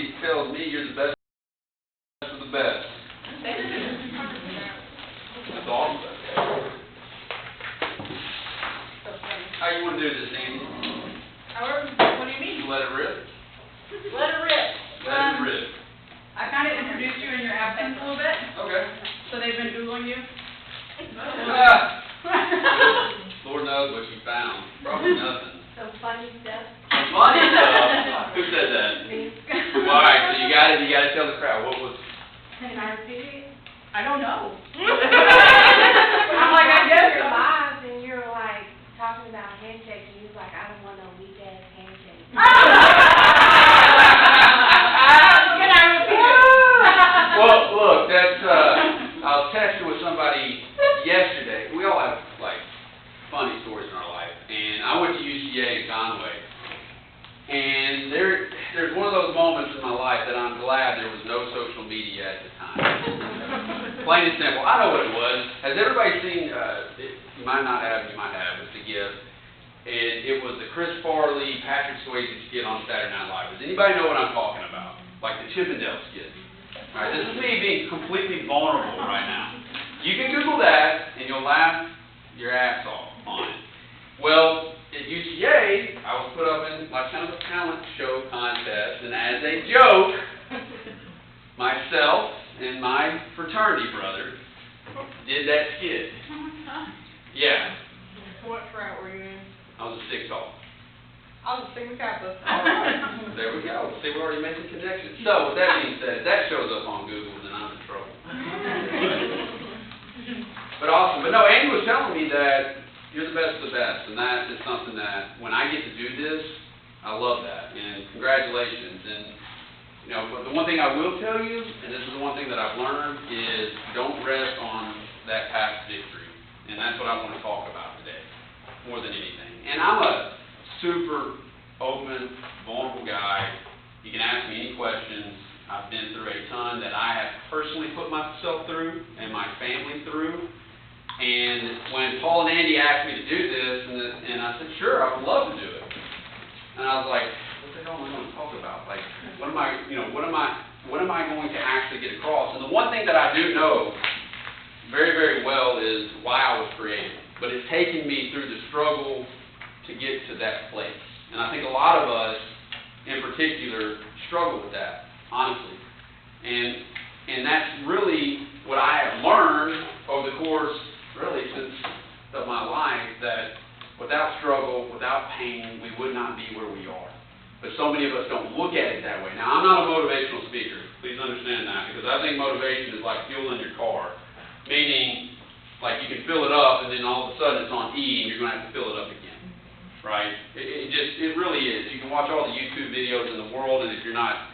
Somebody tells me you're the best of the best. That's awesome. How you want to do this, Andy? What do you mean? Let it rip? Let it rip. Let it rip. I kind of introduced you in your absence a little bit. Okay. So they've been Googling you? Lord knows what she found. Probably nothing. Some funny stuff. Funny stuff. Who said that? Me. Well, all right, so you got to tell the crowd what was. Can I repeat it? I don't know. I'm like, I guess you're so. live and you're like talking about handshakes and you're like, I don't want no weak ass handshake. Can I repeat it? Well, look, that's, I was texting with somebody yesterday. We all have, like, funny stories in our life. And I went to UCA in Conway. And there's one of those moments in my life that I'm glad there was no social media at the time. Plain and simple. I know what it was. Has everybody seen, you might not have, you might have, it's a gift. And it was the Chris Farley, Patrick Swayze skit on Saturday Night Live. Does anybody know what I'm talking about? Like the Chippendale skit. All right, this is me being completely vulnerable right now. You can Google that, and you'll laugh your ass off on it. Well, at UCA, I was put up in like kind of a talent show contest, and as a joke, myself and my fraternity brother did that skit. Yeah. What frat were you in? I was a 6 tall. I was a Sigma Kappa. All right. There we go. See, we're already making connections. So, with that being said, if that shows up on Google, then I'm in trouble. But awesome. But no, Andy was telling me that you're the best of the best, and that is something that when I get to do this, I love that, and congratulations. And you know, but the one thing I will tell you, and this is the one thing that I've learned, is don't rest on that past victory, and that's what I want to talk about today, more than anything. And I'm a super open, vulnerable guy. You can ask me any questions. I've been through a ton that I have personally put myself through and my family through. And when Paul and Andy asked me to do this, and I said, sure, I would love to do it. And I was like, what the hell am I going to talk about? Like, what am I going to actually get across? And the one thing that I do know very, very well is why I was created. But it's taken me through the struggle to get to that place. And I think a lot of us, in particular, struggle with that, honestly. And that's really what I have learned over the course really since of my life, that without struggle, without pain, we would not be where we are. But so many of us don't look at it that way. Now, I'm not a motivational speaker. Please understand that, because I think motivation is like fuel in your car, meaning like you can fill it up and then all of a sudden it's on E and you're going to have to fill it up again, right? It really is. You can watch all the YouTube videos in the world, and if you're not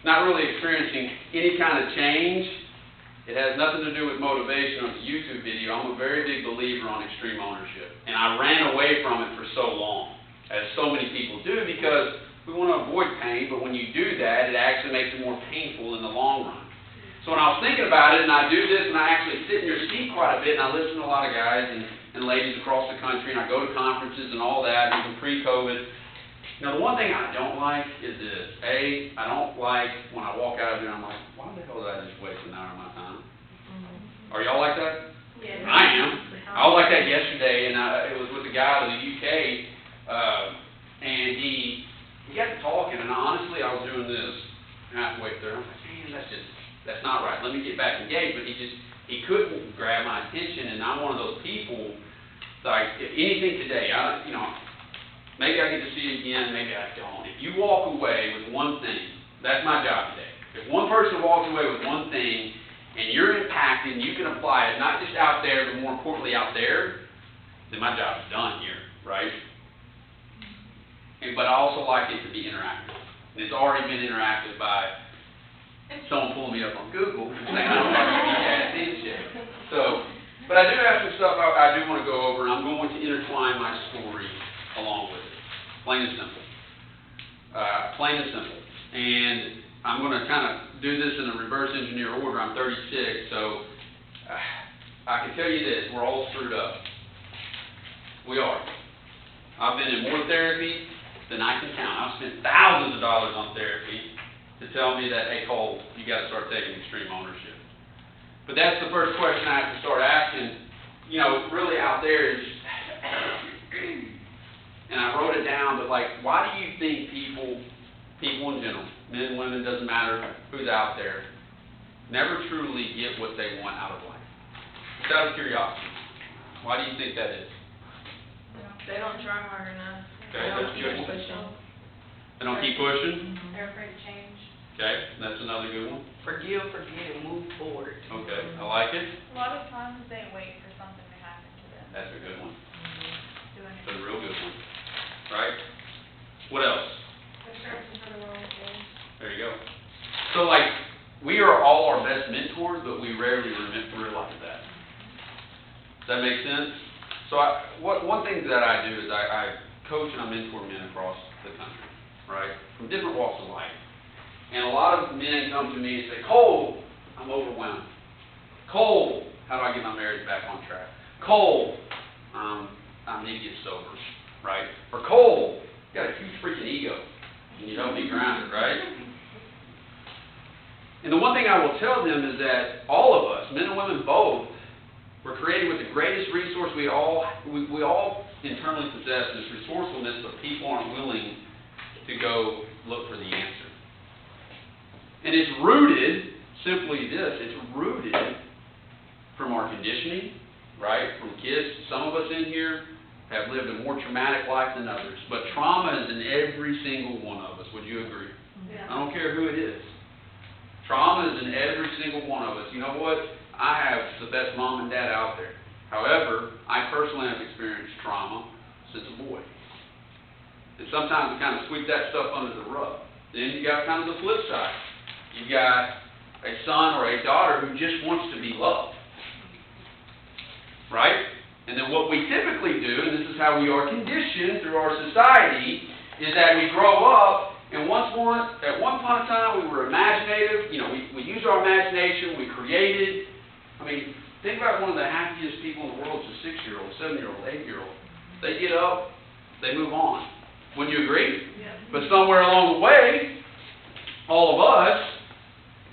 really experiencing any kind of change, it has nothing to do with motivation on the YouTube video. I'm a very big believer on extreme ownership. And I ran away from it for so long, as so many people do, because we want to avoid pain, but when you do that, it actually makes it more painful in the long run. So when I was thinking about it, and I do this, and I actually sit in your seat quite a bit, and I listen to a lot of guys and ladies across the country, and I go to conferences and all that, even pre-COVID. Now, the one thing I don't like is this. A, I don't like when I walk out of here and I'm like, why the hell did I just waste an hour of my time? Are y'all like that? Yeah. I am. I was like that yesterday, and it was with a guy out of the UK, and he got to talking, and honestly, I was doing this halfway through. I was like, man, that's not right. Let me get back engaged. But he couldn't grab my attention, and I'm one of those people, like, if anything today, maybe I get to see it again, maybe I don't. If you walk away with one thing, that's my job today. If one person walks away with one thing, and you're impacted, and you can apply it, not just out there, but more importantly out there, then my job is done here, right? But I also like it to be interactive. And it's already been interactive by someone pulling me up on Google and saying, I don't like to be ass handshake. So, but I do have some stuff I do want to go over, and I'm going to intertwine my story along with it. Plain and simple. Plain and simple. And I'm going to kind of do this in a reverse engineer order. I'm 36, so I can tell you this. We're all screwed up. We are. I've been in more therapy than I can count. I've spent thousands of dollars on therapy, to tell me that, hey, Cole, you got to start taking extreme ownership. But that's the first question I have to start asking, you know, really out there is, and I wrote it down, but like, why do you think people in general, men, women, doesn't matter who's out there, never truly get what they want out of life? Just out of curiosity, why do you think that is? They don't try hard enough. Okay, They don't that's keep good. pushing. They don't keep pushing? They're afraid to change. Okay, that's another good one. Forgive, forget, and move forward. Okay, I like it. A lot of times they wait for something to happen to them. That's a good one. Doing it. That's a real good one. Right? What else? They're searching for the wrong thing. There you go. So, like, we are all our best mentors, but we rarely realize that. Does that make sense? So, one thing that I do is I coach and I mentor men across the country, right? From different walks of life. And a lot of men come to me and say, Cole, I'm overwhelmed. Cole, how do I get my marriage back on track? Cole, I need to get sober, right? Or Cole, you got a huge freaking ego, and you don't be grounded, right? And the one thing I will tell them is that all of us, men and women both, were created with the greatest resource we all internally possess, this resourcefulness, but people aren't willing to go look for the answer. And it's rooted, simply this, it's rooted from our conditioning, right? From kids. Some of us in here have lived a more traumatic life than others, but trauma is in every single one of us. Would you agree? Yeah. I don't care who it is. Trauma is in every single one of us. You know what? I have the best mom and dad out there. However, I personally have experienced trauma since a boy. And sometimes we kind of sweep that stuff under the rug. Then you got kind of the flip side. You've got a son or a daughter who just wants to be loved. Right? And then what we typically do, and this is how we are conditioned through our society, is that we grow up, and at one point in time we were imaginative. You know, we used our imagination, we created. I mean, think about one of the happiest people in the world is a 6-year-old, 7-year-old, 8-year-old. They get up, they move on. Wouldn't you agree? Yeah. But somewhere along the way, all of us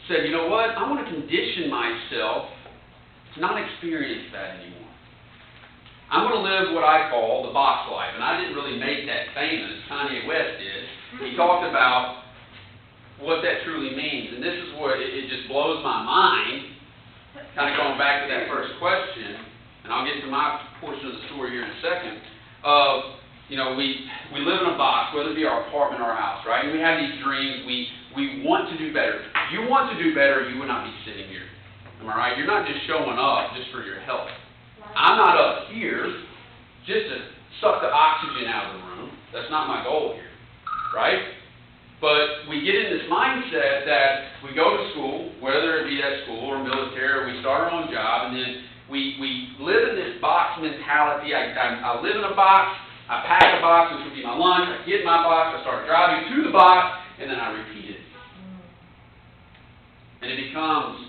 said, you know what, I want to condition myself to not experience that anymore. I'm going to live what I call the box life. And I didn't really make that famous. Kanye West did. He talked about what that truly means. And this is what it just blows my mind, kind of going back to that first question, and I'll get to my portion of the story here in a second. You know, we live in a box, whether it be our apartment or our house, right? And we have these dreams. We want to do better. If you want to do better, you would not be sitting here. Am I right? You're not just showing up just for your health. I'm not up here just to suck the oxygen out of the room. That's not my goal here, right? But we get in this mindset that we go to school, whether it be at school or military, or we start our own job, and then we live in this box mentality. I live in a box, I pack a box, which would be my lunch, I get in my box, I start driving to the box, and then I repeat it. And it becomes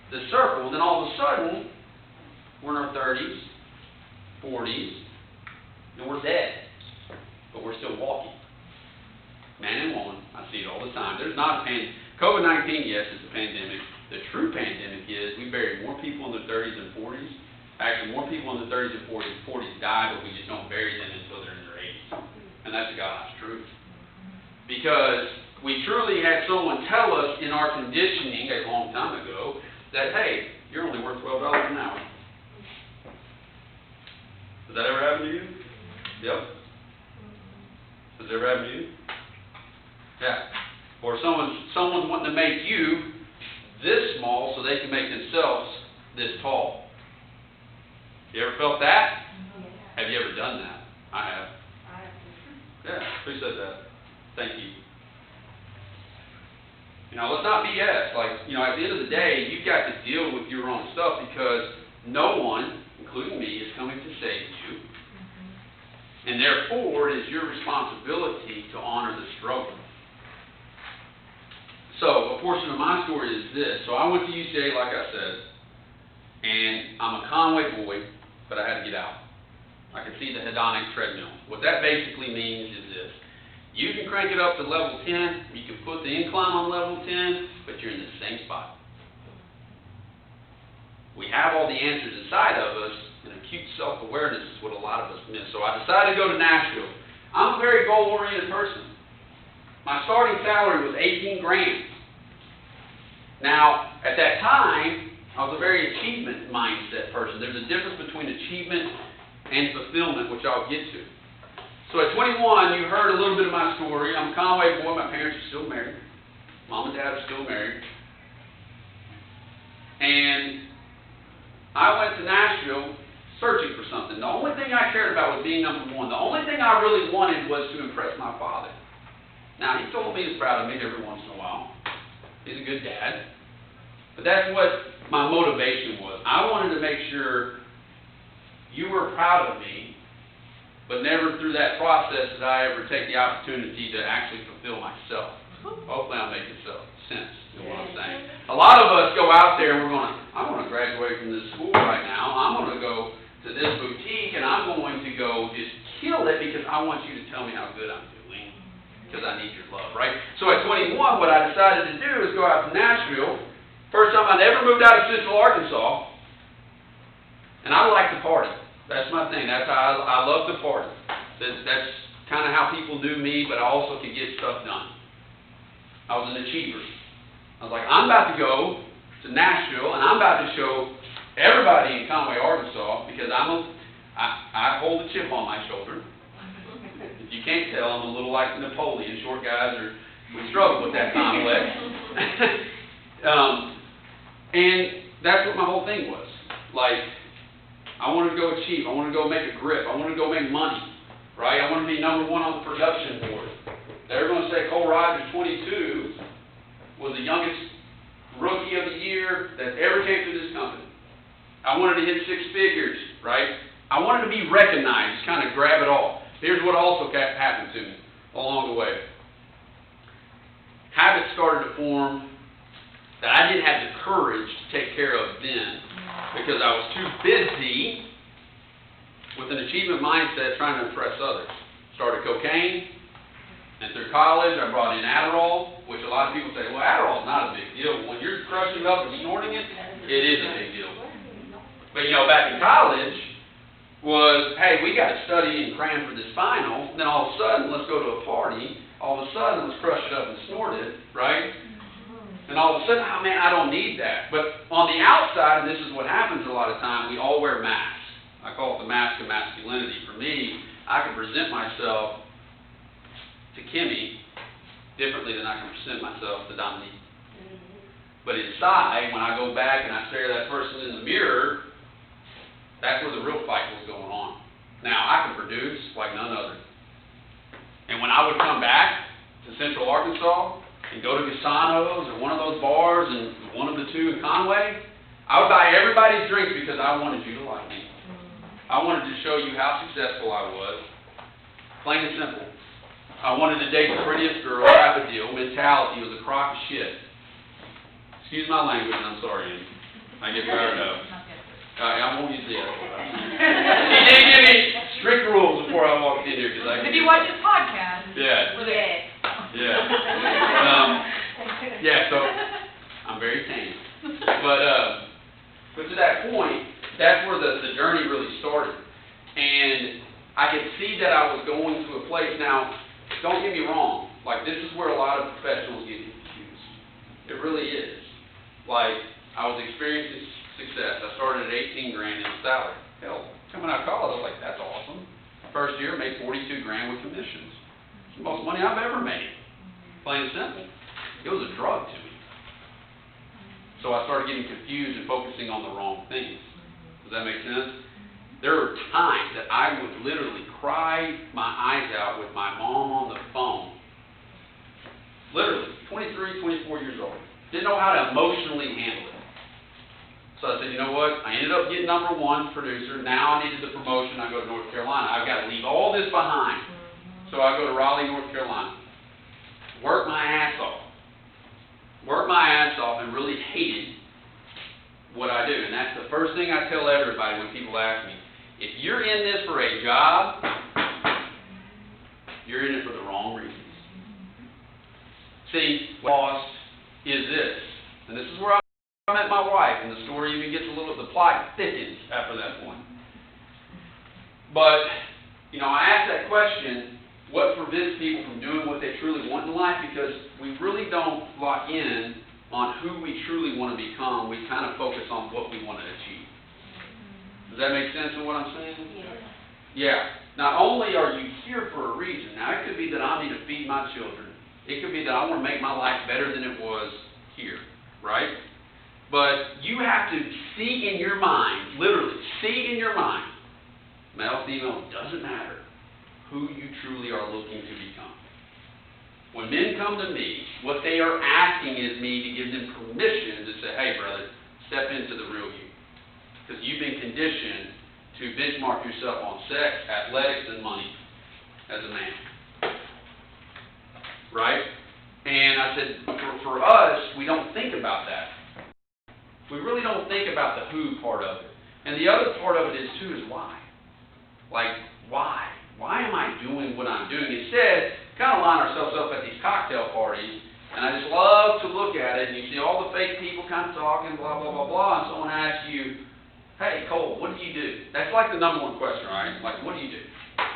the circle, and then all of a sudden, we're in our 30s, 40s, and we're dead, but we're still walking. Man and woman, I see it all the time. There's not a COVID-19, yes, it's a pandemic. The true pandemic is we buried more people in their 30s and 40s. Actually, more people in the 30s and 40s die, but we just don't bury them until they're in their 80s. And that's God's truth. Because we truly had someone tell us in our conditioning a long time ago that, hey, you're only worth $12 an hour. Does that ever happen to you? Yep. Does it ever happen to you? Yeah. Or someone's wanting to make you this small so they can make themselves this tall. You ever felt that? Yeah. Have you ever done that? I have. Yeah. Who said that? Thank you. You know, let's not BS. Like, you know, at the end of the day, you've got to deal with your own stuff because no one, including me, is coming to save you. And therefore, it is your responsibility to honor the struggle. So, a portion of my story is this. So, I went to UCA, like I said, and I'm a Conway boy, but I had to get out. I could see the hedonic treadmill. What that basically means is this. You can crank it up to level 10, you can put the incline on level 10, but you're in the same spot. We have all the answers inside of us, and acute self-awareness is what a lot of us miss. So I decided to go to Nashville. I'm a very goal-oriented person. My starting salary was 18 grand. Now, at that time, I was a very achievement mindset person. There's a difference between achievement and fulfillment, which I'll get to. So at 21, you heard a little bit of my story. I'm a Conway boy. My parents are still married. Mom and Dad are still married. And I went to Nashville searching for something. The only thing I cared about was being number one. The only thing I really wanted was to impress my father. Now, he told me he was proud of me every once in a while. He's a good dad. But that's what my motivation was. I wanted to make sure you were proud of me, but never through that process did I ever take the opportunity to actually fulfill myself. Hopefully I'm making sense in what I'm saying. A lot of us go out there and we're going, I'm going to graduate from this school right now. I'm going to go to this boutique and I'm going to go just kill it because I want you to tell me how good I'm doing because I need your love, right? So at 21, what I decided to do is go out to Nashville. First time I'd ever moved out of Central Arkansas. And I like to party. That's my thing. That's how I love to party. That's kind of how people knew me, but I also could get stuff done. I was an achiever. I was like, I'm about to go to Nashville, and I'm about to show everybody in Conway, Arkansas, because I hold a chip on my shoulder. If you can't tell, I'm a little like Napoleon. Short guys we struggle with that complex. And that's what my whole thing was. Like, I wanted to go achieve. I wanted to go make a grip. I wanted to go make money, right? I wanted to be number one on the production board. They're going to say Cole Rogers, 22, was the youngest rookie of the year that ever came through this company. I wanted to hit 6 figures, right? I wanted to be recognized, kind of grab it all. Here's what also happened to me along the way. Habits started to form that I didn't have the courage to take care of then because I was too busy with an achievement mindset trying to impress others. Started cocaine, and through college I brought in Adderall, which a lot of people say, well, Adderall's not a big deal. When you're crushing it up and snorting it, it is a big deal. But back in college was, hey, we got to study and cram for this final, then all of a sudden, let's go to a party, all of a sudden, let's crush it up and snort it, right? And all of a sudden, oh man, I don't need that. But on the outside, and this is what happens a lot of time, we all wear masks. I call it the mask of masculinity. For me, I can present myself to Kimmy differently than I can present myself to Dominique. But inside, when I go back and I stare at that person in the mirror, that's where the real fight was going on. Now, I can produce like none other. And when I would come back to Central Arkansas and go to Gasano's or one of those bars and one of the two in Conway, I would buy everybody's drinks because I wanted you to like me. I wanted to show you how successful I was. Plain and simple. I wanted to date the prettiest girl, type of deal. Mentality was a crock of shit. Excuse my language, and I'm sorry, Andy. I get fired up. I won't use the other one. He did give me strict rules before I walked in here. If you watch his podcast. Yeah. Yes. Yeah, so I'm very tame. But to that point, that's where the journey really started. And I could see that I was going to a place. Now, don't get me wrong. Like, this is where a lot of professionals get confused. It really is. Like, I was experiencing success. I started at 18 grand in salary. Hell, coming out of college, I was like, that's awesome. First year, made 42 grand with commissions. It's the most money I've ever made. Plain and simple. It was a drug to me. So I started getting confused and focusing on the wrong things. Does that make sense? There were times that I would literally cry my eyes out with my mom on the phone. Literally, 23, 24 years old. Didn't know how to emotionally handle it. So I said, you know what? I ended up getting number one producer. Now I needed the promotion. I go to North Carolina. I've got to leave all this behind. So I go to Raleigh, North Carolina. Work my ass off. Work my ass off and really hated what I do. And that's the first thing I tell everybody when people ask me. If you're in this for a job, you're in it for the wrong reason. See, what lost is this. And this is where I met my wife, and the story even gets a little, the plot thickens after that point. But, I asked that question, what prevents people from doing what they truly want in life? Because we really don't lock in on who we truly want to become. We kind of focus on what we want to achieve. Does that make sense of what I'm saying? Yeah. Not only are you here for a reason, now it could be that I need to feed my children. It could be that I want to make my life better than it was here, right? But you have to see in your mind, literally, see in your mind, male, female, doesn't matter, who you truly are looking to become. When men come to me, what they are asking is me to give them permission to say, hey, brother, step into the real you. Because you've been conditioned to benchmark yourself on sex, athletics, and money as a man. Right? And I said, for us, we don't think about that. We really don't think about the who part of it. And the other part of it is, too, is why. Like, why? Why am I doing what I'm doing? Instead, kind of line ourselves up at these cocktail parties, and I just love to look at it, and you see all the fake people kind of talking, blah, blah, blah, blah, and someone asks you, hey, Cole, what do you do? That's like the number one question, right? Like, what do you do?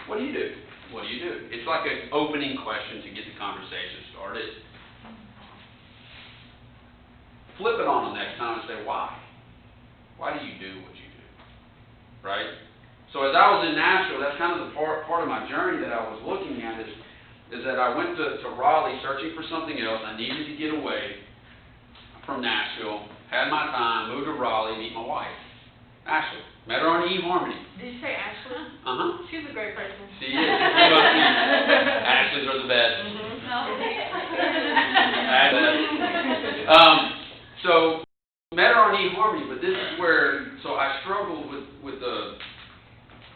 What do you do? What do you do? It's like an opening question to get the conversation started. Flip it on them next time and say, why? Why do you do what you do? Right? So as I was in Nashville, that's kind of the part of my journey that I was looking at is that I went to Raleigh searching for something else. I needed to get away from Nashville, had my time, moved to Raleigh, meet my wife, Ashley. Met her on eHarmony. Did you say Ashley? Uh-huh. She's a great person. She is. Ashleys are the best. So, met her on eHarmony, but this is where, so I struggled with the,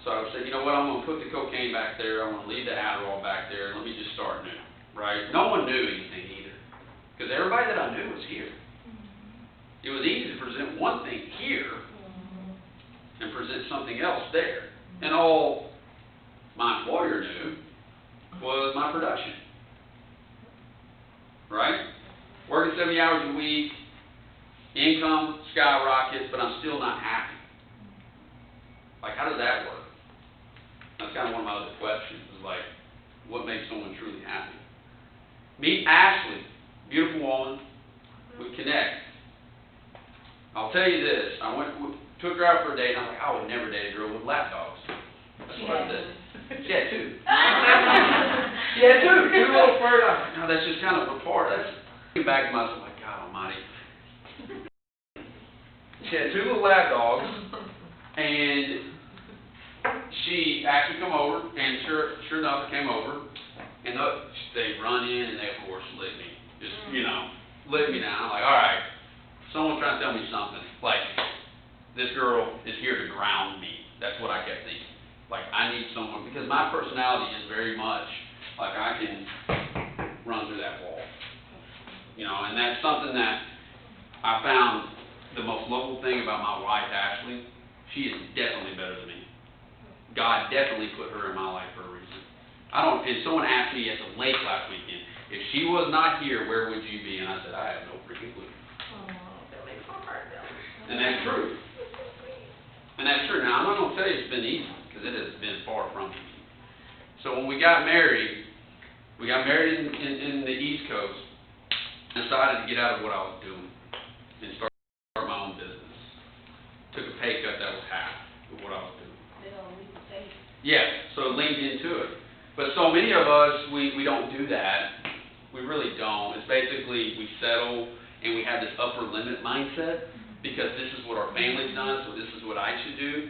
so I said, you know what, I'm going to put the cocaine back there, I'm going to leave the Adderall back there, let me just start new, right? No one knew anything either, because everybody that I knew was here. It was easy to present one thing here and present something else there. And all my employer knew was my production, right? Working 70 hours a week, income skyrockets, but I'm still not happy. Like, how does that work? That's kind of one of my other questions, is like, what makes someone truly happy? Meet Ashley, beautiful woman, we connect. I'll tell you this, took her out for a date, and I was like, I would never date a girl with lap dogs. That's what I did. She had two. She had two little fur. I was like, no, that's just kind of a part. That's back to myself, like, God almighty. She had two little lap dogs, and she actually come over, and sure enough, it came over, and they run in, and they, of course, lick me. Just, lick me down. I'm like, all right, someone's trying to tell me something. Like, this girl is here to ground me. That's what I kept thinking. Like, I need someone, because my personality is very much, like, I can run through that wall. And that's something that I found the most lovable thing about my wife, Ashley. She is definitely better than me. God definitely put her in my life for a reason. And someone asked me at the lake last weekend, if she was not here, where would you be? And I said, I have no freaking clue. That makes my heart go. And that's true. And that's true. Now, I'm not going to tell you it's been easy, because it has been far from easy. So when we got married in the East Coast, I decided to get out of what I was doing and start my own business. Took a pay cut that was half of what I was doing. Yeah, so leaned into it. But so many of us, we don't do that. We really don't. It's basically we settle and we have this upper limit mindset because this is what our family's done, so this is what I should do,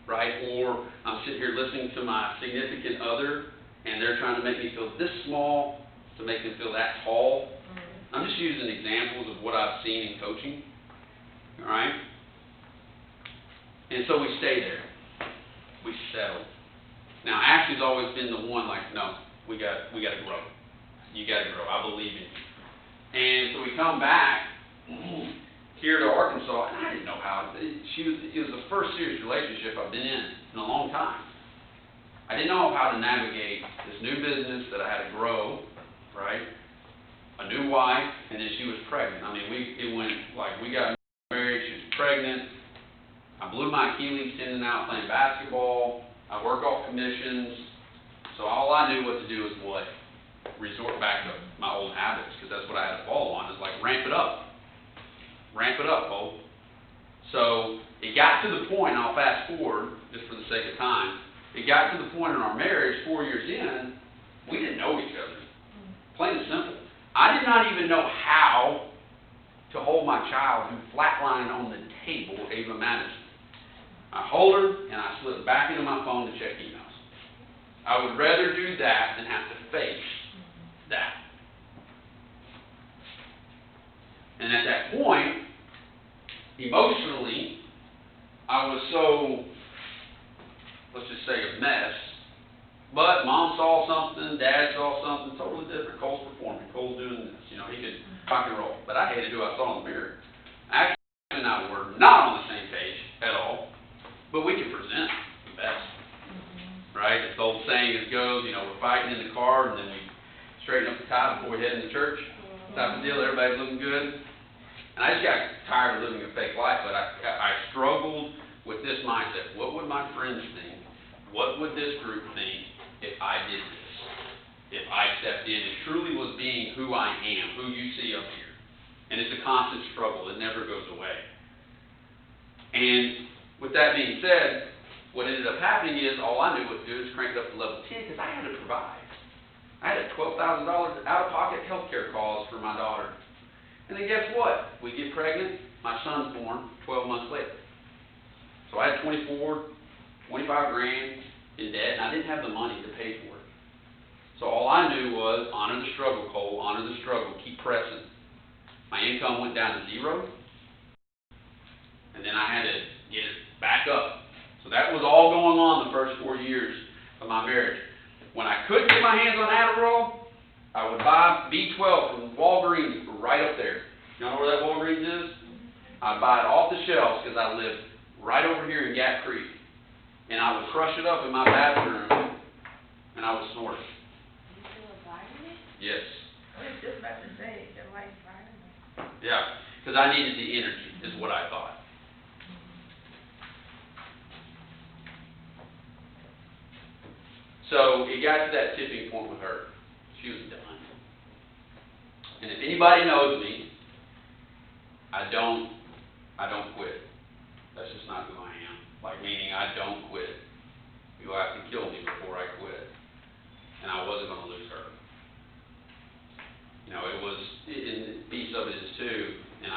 right? Or I'm sitting here listening to my significant other and they're trying to make me feel this small to make them feel that tall. I'm just using examples of what I've seen in coaching, all right? And so we stay there. We settle. Now, Ashley's always been the one like, no, we got to grow. You got to grow. I believe in you. And so we come back here to Arkansas, and I didn't know how. It was the first serious relationship I've been in a long time. I didn't know how to navigate this new business that I had to grow, right? a new wife, and then she was pregnant. I mean, we got married, she was pregnant. I blew my Achilles tendon out playing basketball. I work off commissions. So all I knew what to do was what? Resort back to my old habits, because that's what I had to follow on. It's like, ramp it up. Ramp it up, folks. So it got to the point, and I'll fast forward just for the sake of time, it got to the point in our marriage, 4 years in, we didn't know each other. Plain and simple. I did not even know how to hold my child who flatlined on the table, Ava Madison. I hold her, and I slip back into my phone to check emails. I would rather do that than have to face that. And at that point, emotionally, I was so, let's just say, a mess. But Mom saw something, Dad saw something totally different. Cole's performing, Cole's doing this. You know, he could rock and roll. But I hated who I saw in the mirror. Actually, and I were not on the same page at all. But we could present the best. Right? It's the old saying that goes, you know, we're fighting in the car and then we straighten up the tie before we head in the church. Type of deal. Everybody's looking good. And I just got tired of living a fake life, but I struggled with this mindset. What would my friends think? What would this group think if I did this? If I stepped in and truly was being who I am, who you see up here. And it's a constant struggle. It never goes away. And with that being said, what ended up happening is all I knew what to do is crank it up to level 10 because I had to provide. I had $12,000 out-of-pocket health care costs for my daughter. And then guess what? We get pregnant, my son's born 12 months later. So I had 25 grand in debt, and I didn't have the money to pay for it. So all I knew was honor the struggle, Cole, honor the struggle, keep pressing. My income went down to zero, and then I had to get it back up. So that was all going on the first 4 years of my marriage. When I couldn't get my hands on Adderall, I would buy B12 from Walgreens right up there. You know where that Walgreens is? I'd buy it off the shelves because I lived right over here in Gap Creek. And I would crush it up in my bathroom, and I would snort it. You feel a vitamin? Yes. I was just about to say, the white vitamin. Yeah, because I needed the energy, is what I thought. So it got to that tipping point with her. She was done. And if anybody knows me, I don't quit. That's just not who I am. Like, meaning I don't quit. You'll have to kill me before I quit. And I wasn't going to lose her. You know, and the piece of it is too, and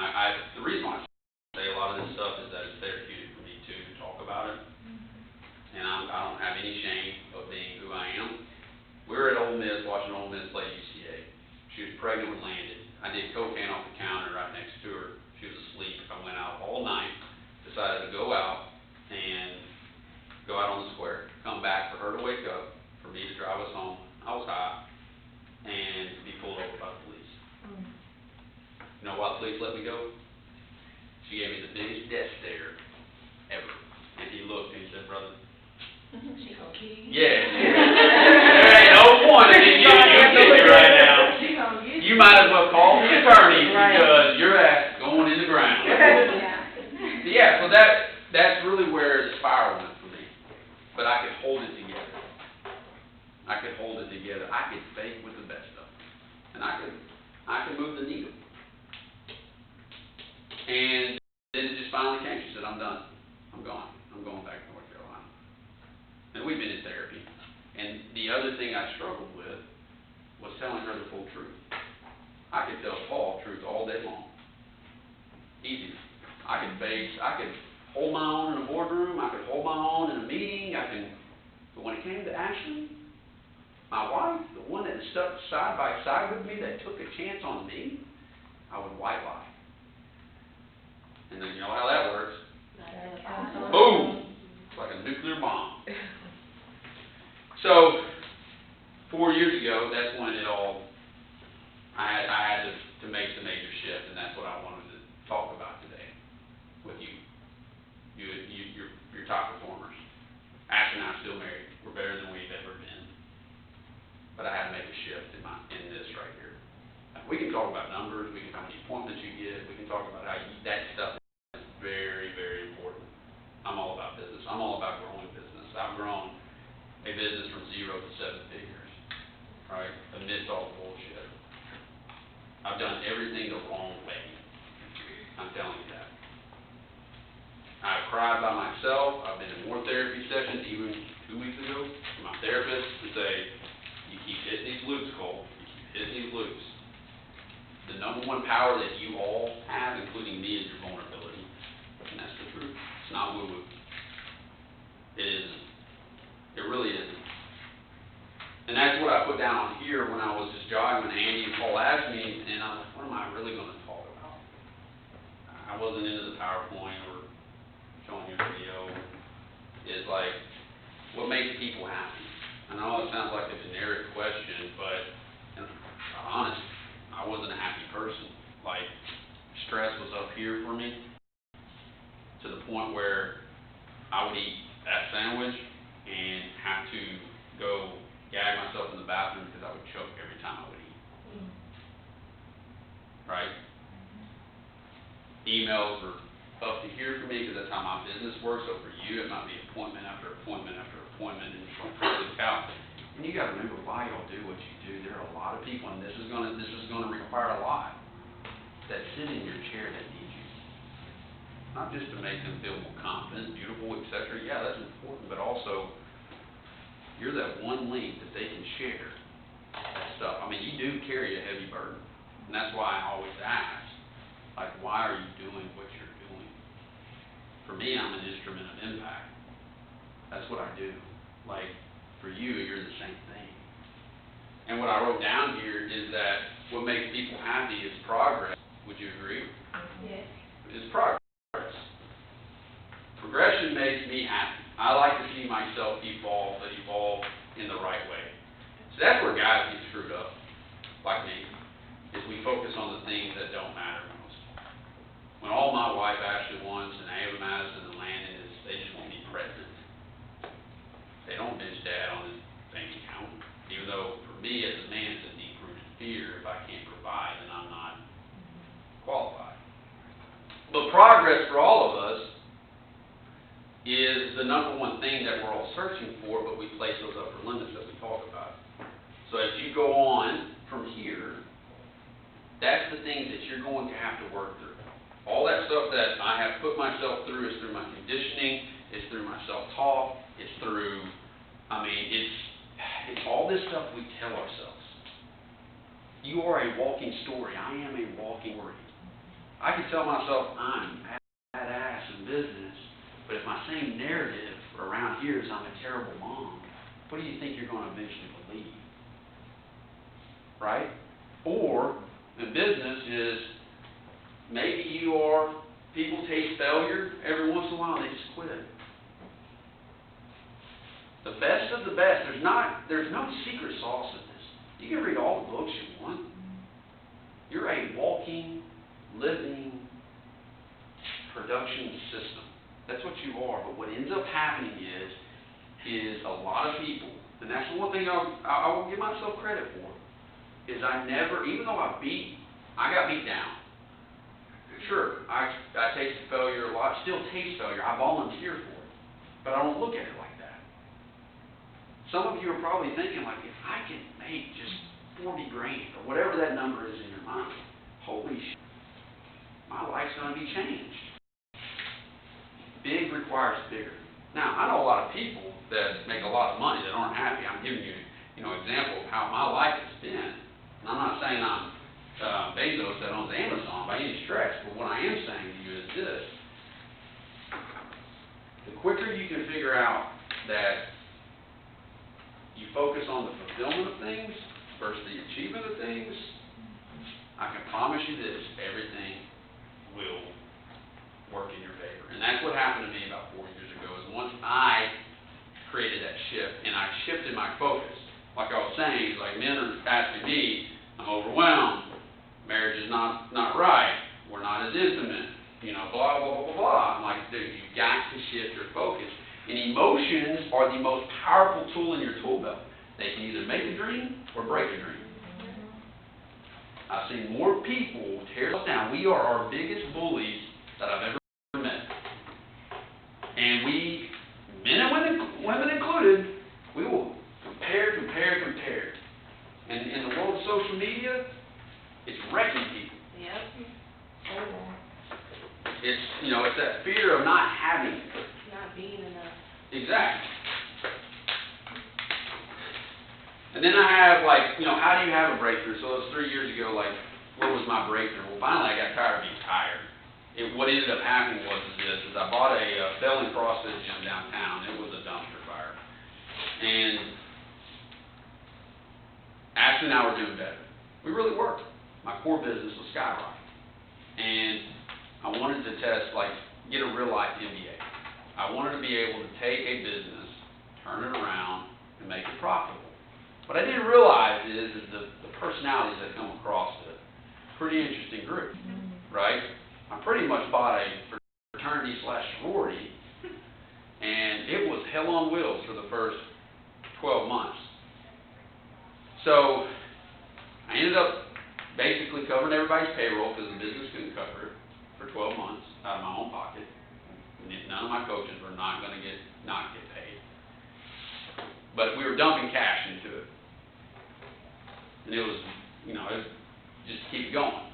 the reason why I say a lot of this stuff is that it's therapeutic for me too to talk about it. And I don't have any shame of being who I am. We were at Ole Miss watching Ole Miss play UCA. She was pregnant with Landon. I did cocaine off the counter right next to her. She was asleep. I went out all night, decided to go out on the square, come back for her to wake up, for me to drive us home. I was high, and be pulled over by the police. You know why the police let me go? She gave me the biggest death stare ever. And he looked and he said, "Brother." She gonna kill you? Yeah. There ain't no point in you using me right now. She gonna get You might as well call the attorney Right. because your ass going in the ground. Yeah, so that's really where the spiral went for me. But I could hold it together. I could hold it together. I could fake with the best of them. And I could move the needle. And then it just finally came. She said, "I'm done. I'm gone. I'm going back to North Carolina." And we've been in therapy. And the other thing I struggled with was telling her the full truth. I could tell Paul truth all day long. Easy. I could hold my own in a boardroom, I could hold my own in a meeting, but when it came to Ashley, my wife, the one that stuck side by side with me, that took a chance on me, I would white lie. And then you know how that works. Boom! It's like a nuclear bomb. So, 4 years ago, that's when it all, I had to make the major shift, and that's what I wanted to talk about today with you. You're top performers. Ashley and I are still married. We're better than we've ever been. But I had to make a shift in this right here. We can can talk about how that stuff is very, very important. I'm all about business. I'm all about growing business. I've grown a business from 0 to 7 figures, right? Amidst all the bullshit. I've done everything the wrong way. I'm telling you that. I've cried by myself. I've been in more therapy sessions, even 2 weeks ago, with my therapist to say, you keep hitting these loops, Cole. You keep hitting these loops. The number one power that you all have, including me, is your vulnerability. And that's the truth. It's not woo-woo. It isn't. It really isn't. And that's what I put down on here when I was just jogging when Andy and Paul asked me, and I was like, what am I really going to talk about? I wasn't into the PowerPoint or showing your video. It's like, what makes people happy? I know it sounds like a generic question, but I'm honest, I wasn't a happy person. Like, stress was up here for me to the point where I would eat that sandwich and have to go gag myself in the bathroom because I would choke every time I would eat. Right? Emails were up to here for me because that's how my business works. So for you, it might be appointment after appointment after appointment, and it's going to look out. And you got to remember why y'all do what you do. There are a lot of people, and this is going to require a lot, that sit in your chair that need you. Not just to make them feel more confident, beautiful, etc. Yeah, that's important, but also you're that one link that they can share that stuff. I mean, you do carry a heavy burden, and that's why I always ask, like, why are you doing what you're doing? For me, I'm an instrument of impact. That's what I do. Like, for you, you're the same thing. And what I wrote down here is that what makes people happy is progress. Would you agree? Yes. It's progress. Progression makes me happy. I like to see myself evolve in the right way. So that's where guys get screwed up, like me, is we focus on the things that don't matter most. When all my wife actually wants, and Ava Madison and Landon, is they just want me present. They don't bitch dad on his bank account, even though for me as a man it's a deep-rooted fear. If I can't provide, then I'm not qualified. But progress for all of us is the number one thing that we're all searching for, but we place those upper limits that we talk about. So as you go on from here, that's the things that you're going to have to work through. All that stuff that I have put myself through is through my conditioning, it's through my self-talk, it's through, it's all this stuff we tell ourselves. You are a walking story. I am a walking story. I can tell myself I'm badass in business, but if my same narrative around here is I'm a terrible mom, what do you think you're going to eventually believe? Right? Or, in business is, maybe people taste failure every once in a while, they just quit. The best of the best, there's no secret sauce in this. You can read all the books you want. You're a walking, living production system. That's what you are. But what ends up happening is a lot of people, and that's the one thing I will give myself credit for, is I never, even though I got beat down. Sure, I tasted failure a lot, still taste failure. I volunteer for it. But I don't look at it like that. Some of you are probably thinking, like, if I can make just 40 grand, or whatever that number is in your mind, holy shit, my life's going to be changed. Big requires bigger. Now, I know a lot of people that make a lot of money that aren't happy. I'm giving you, an example of how my life has been. And I'm not saying I'm Bezos that owns Amazon by any stretch, but what I am saying to you is this. The quicker you can figure out that you focus on the fulfillment of things versus the achievement of things, I can promise you this, everything will work in your favor. And that's what happened to me about 4 years ago, is once I created that shift, and I shifted my focus. Like I was saying, like men are asking me, I'm overwhelmed, marriage is not right, we're not as intimate, blah, blah, blah, blah, blah. I'm like, dude, you've got to shift your focus. And emotions are the most powerful tool in your tool belt. They can either make a dream or break a dream. I've seen more people tear us down. We are our biggest bullies that I've ever met. And we, men and women included, we will compare. And in the world of social media, it's wrecking people. Yep. It's, it's that fear of not having it. Not being enough. Exactly. And then I have, how do you have a breakthrough? So it was 3 years ago, what was my breakthrough? Well, finally I got tired of being tired. What ended up happening was I bought a failing CrossFit gym downtown. It was a dumpster fire. And Ashley and I were doing better. We really were. My core business was skyrocketing. And I wanted to test, get a real life MBA. I wanted to be able to take a business, turn it around, and make it profitable. What I didn't realize is the personalities that come across it. Pretty interesting group, right? I pretty much bought a fraternity/sorority, and it was hell on wheels for the first 12 months. So I ended up basically covering everybody's payroll because the business couldn't cover it for 12 months out of my own pocket. None of my coaches were not going to not get paid. But we were dumping cash into it. And it was, just keep it going.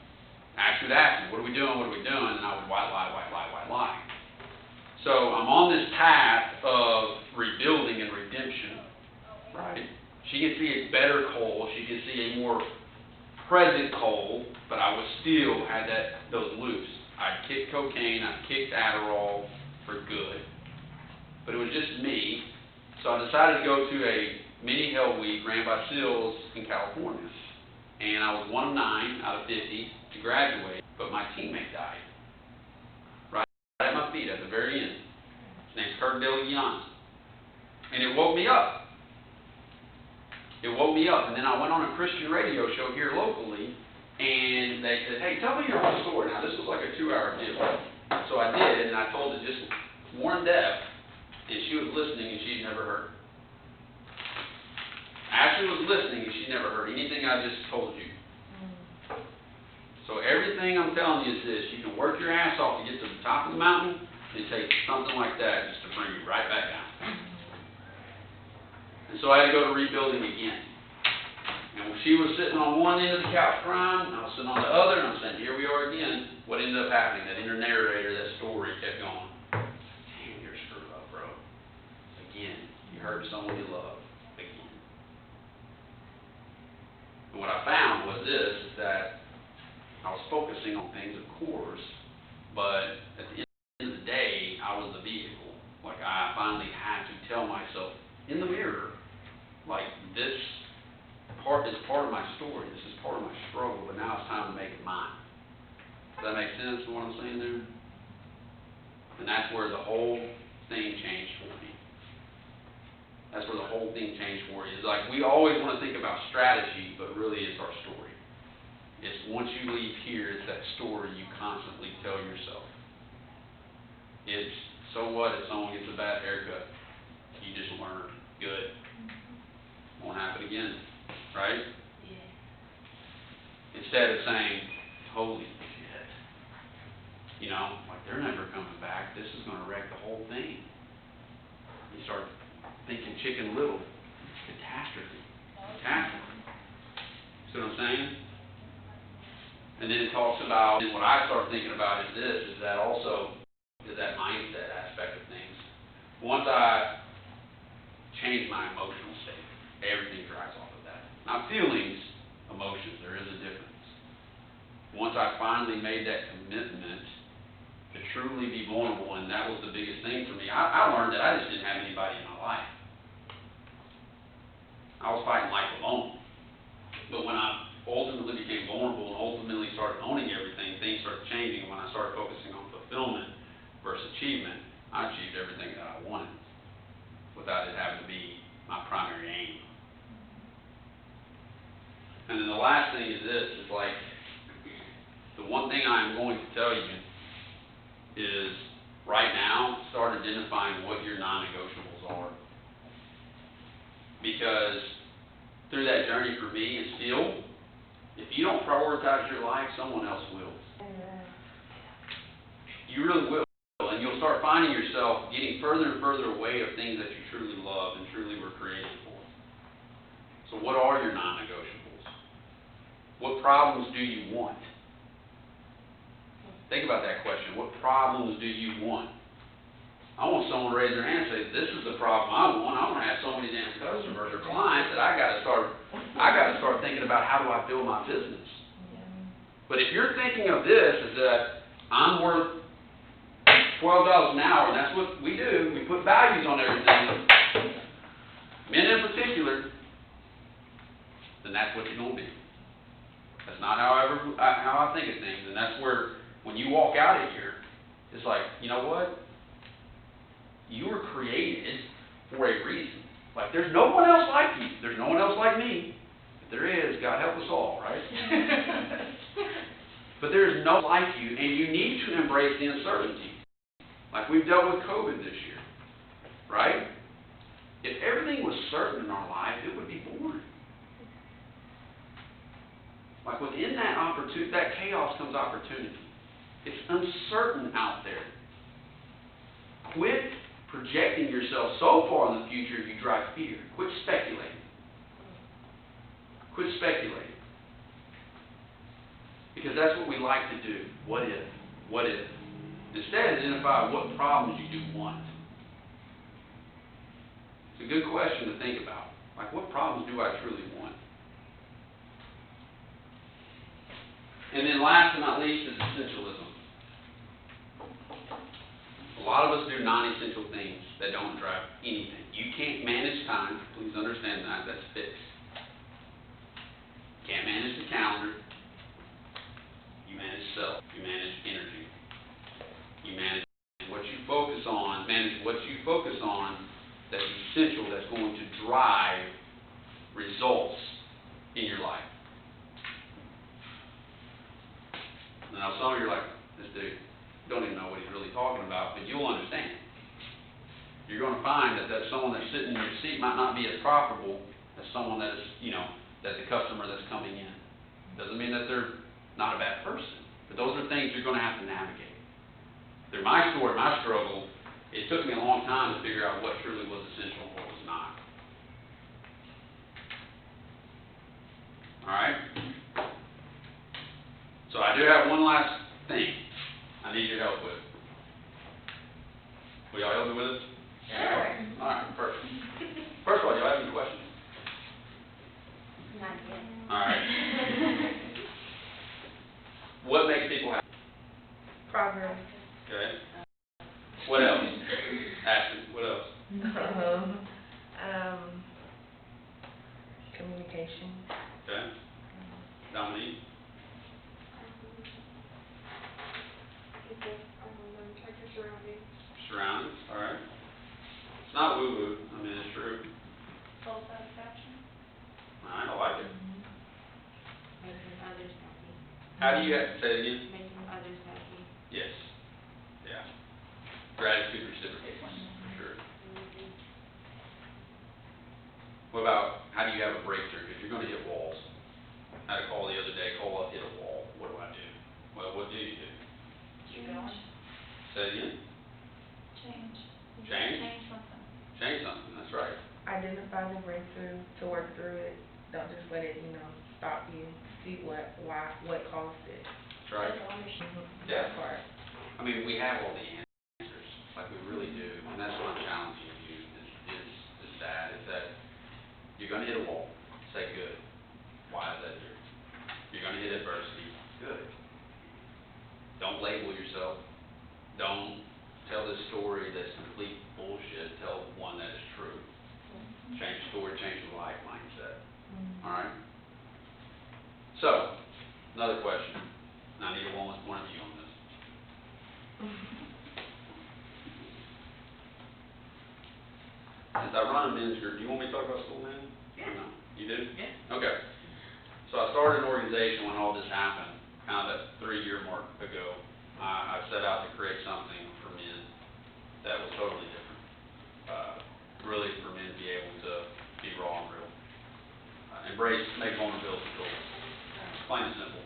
Ashley would ask me, what are we doing? And I would white lie. So I'm on this path of rebuilding and redemption, right? She can see a better Cole. She can see a more present Cole, but I was still had those loops. I'd kicked cocaine, I'd kicked Adderall for good. But it was just me. So I decided to go to a mini hell week ran by SEALs in California. And I was 1 of 9 out of 50 to graduate, but my teammate died. Right at my feet at the very end. His name's Kurt DeLeon. And it woke me up. And then I went on a Christian radio show here locally, and they said, hey, tell me your whole story. Now, this was like a 2-hour deal. So I did, and I told it just more in depth, and she was listening, and she'd never heard. Ashley was listening, and she never heard anything I just told you. So everything I'm telling you is this. You can work your ass off to get to the top of the mountain, and take something like that just to bring you right back down. And so I had to go to rebuilding again. And when she was sitting on one end of the couch crying, I was sitting on the other, and I'm saying, here we are again. What ended up happening? That inner narrator, that story kept going. Damn, you're screwed up, bro. Again, you hurt someone you love. Again. And what I found was this, is that I was focusing on things, of course, but at the end of the day, I was the vehicle. I finally had to tell myself in the mirror, this part is part of my story. This is part of my struggle, but now it's time to make it mine. Does that make sense, what I'm saying there? And that's where the whole thing changed for me. That's where the whole thing changed for you. It's we always want to think about strategy, but really it's our story. It's once you leave here, it's that story you constantly tell yourself. It's, so what if someone gets a bad haircut? You just learned. Good. Won't happen again. Right? Yeah. Instead of saying, holy shit. They're never coming back. This is going to wreck the whole thing. You start thinking chicken little. It's catastrophe. See what I'm saying? And then it talks about, and what I start thinking about is this, is that also, is that mindset aspect of things. Once I change my emotional state, everything drives off of that. Not feelings, emotions, there is a difference. Once I finally made that commitment to truly be vulnerable, and that was the biggest thing for me, I learned that I just didn't have anybody in my life. I was fighting life alone. But when I ultimately became vulnerable and ultimately started owning everything, things started changing. When I started focusing on fulfillment versus achievement, I achieved everything that I wanted without it having to be my primary aim. And then the last thing is this, is the one thing I'm going to tell you is right now, start identifying what your non-negotiables are. Because through that journey for me, and still, If you don't prioritize your life, someone else will. You really will. And you'll start finding yourself getting further and further away of things that you truly love and truly were created for. So what are your non-negotiables? What problems do you want? Think about that question. What problems do you want? I want someone to raise their hand and say, this is the problem I want. I want to have so many damn customers or clients that I got to start thinking about how do I build my business. But if you're thinking of this as that I'm worth $12 an hour, and that's what we do. We put values on everything, men in particular, then that's what you're going to be. That's not how I think of things, and that's where, when you walk out of here, it's like, you know what? You were created for a reason. Like, there's no one else like you. There's no one else like me. If there is, God help us all, right? But there is no like you, and you need to embrace the uncertainty. Like we've dealt with COVID this year, right? If everything was certain in our life, it would be boring. Like within that chaos comes opportunity. It's uncertain out there. Quit projecting yourself so far in the future you drive fear. Quit speculating. Quit speculating. Because that's what we like to do. What if? What if? Instead, identify what problems you do want. It's a good question to think about. Like, what problems do I truly want? And then last but not least is essentialism. A lot of us do non-essential things that don't drive anything. You can't manage time. Please understand that. That's fixed. Can't manage the calendar. You manage self. You manage energy. You manage what you focus on. Manage what you focus on that's essential, that's going to drive results in your life. Now, some of you are like, this dude don't even know what he's really talking about, but you'll understand. You're going to find that someone that's sitting in your seat might not be as profitable as someone that is, that the customer that's coming in. Doesn't mean that they're not a bad person, but those are things you're going to have to navigate. Through my story, my struggle, it took me a long time to figure out what truly was essential and what was not. All right? So I do have one last thing I need your help with. Will y'all help me with this? Sure. All right, perfect. First of all, y'all have any questions? Not yet. All right. What makes people happy? Progress. Okay. What else? Ashton, what else? Communication. Okay. Dominique? Check your surroundings. Surroundings, all right. It's not woo-woo. I mean, it's true. Soul satisfaction. All right, I like it. Making others happy. How do you say it again? Making others happy. Yes. Yeah. Gratitude reciprocates, for sure. What about, how do you have a breakthrough? Because you're going to hit walls. I had a call the other day, call up, hit a wall. What do I do? Well, what do you do? Keep going. Say it again? Change. Change? Change something. Change something, that's right. Identify the breakthrough to work through it. Don't just let it, stop you. See what caused it. That's right. Yeah. That part. I mean, we have all the answers, like we really do, and that's what I'm challenging you, is that you're going to hit a wall. Say, good. Why is that here? You're going to hit adversity. Good. Don't label yourself. Don't tell this story that's complete bullshit. Tell one that is true. Change the story, change the life mindset. All right? So, another question. And I need a woman's point of view on this. Since I run a men's group, do you want me to talk about school men? Yeah. No? You do? Yeah. Okay. So I started an organization when all this happened, kind of that 3-year mark ago. I set out to create something for men that was totally different. Really for men to be able to be raw and real. Make vulnerability cool. plain and simple.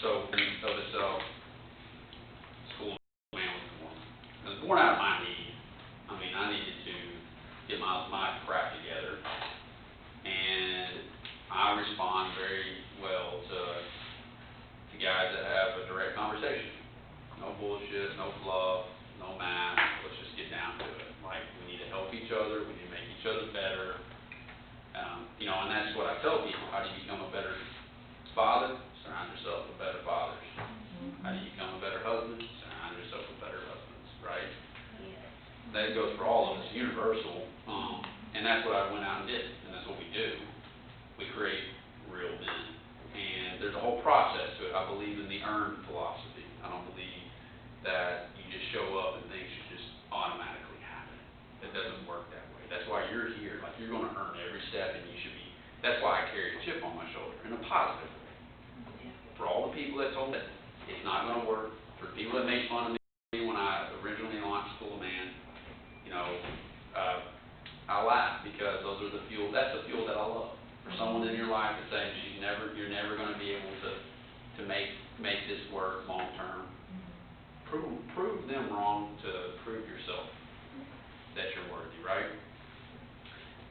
So, of itself, school man was born. It was born out of my need. I mean, I needed to get my crap together, and I respond very well to guys that have a direct conversation. No bullshit, no fluff, no math. Let's just get down to it. Like, we need to help each other. We need to make each other better. And that's what I tell people. How do you become a better father? Surround yourself with better fathers. How do you become a better husband? Surround yourself with better husbands, right? Yeah. That goes for all of us, universal. And that's what I went out and did, and that's what we do. We create real men. And there's a whole process to it. I believe in the earned philosophy. I don't believe that you just show up and things should just automatically happen. It doesn't work that way. That's why you're here. Like, you're going to earn every step, and you should be. That's why I carry a chip on my shoulder in a positive way. For all the people that told me it's not going to work, for the people that made fun of me when I originally launched School of Man, I laugh because those are the fuel. That's the fuel that I love. For someone in your life to say you're never going to be able to make this work long term. Prove them wrong to prove yourself that you're worthy, right?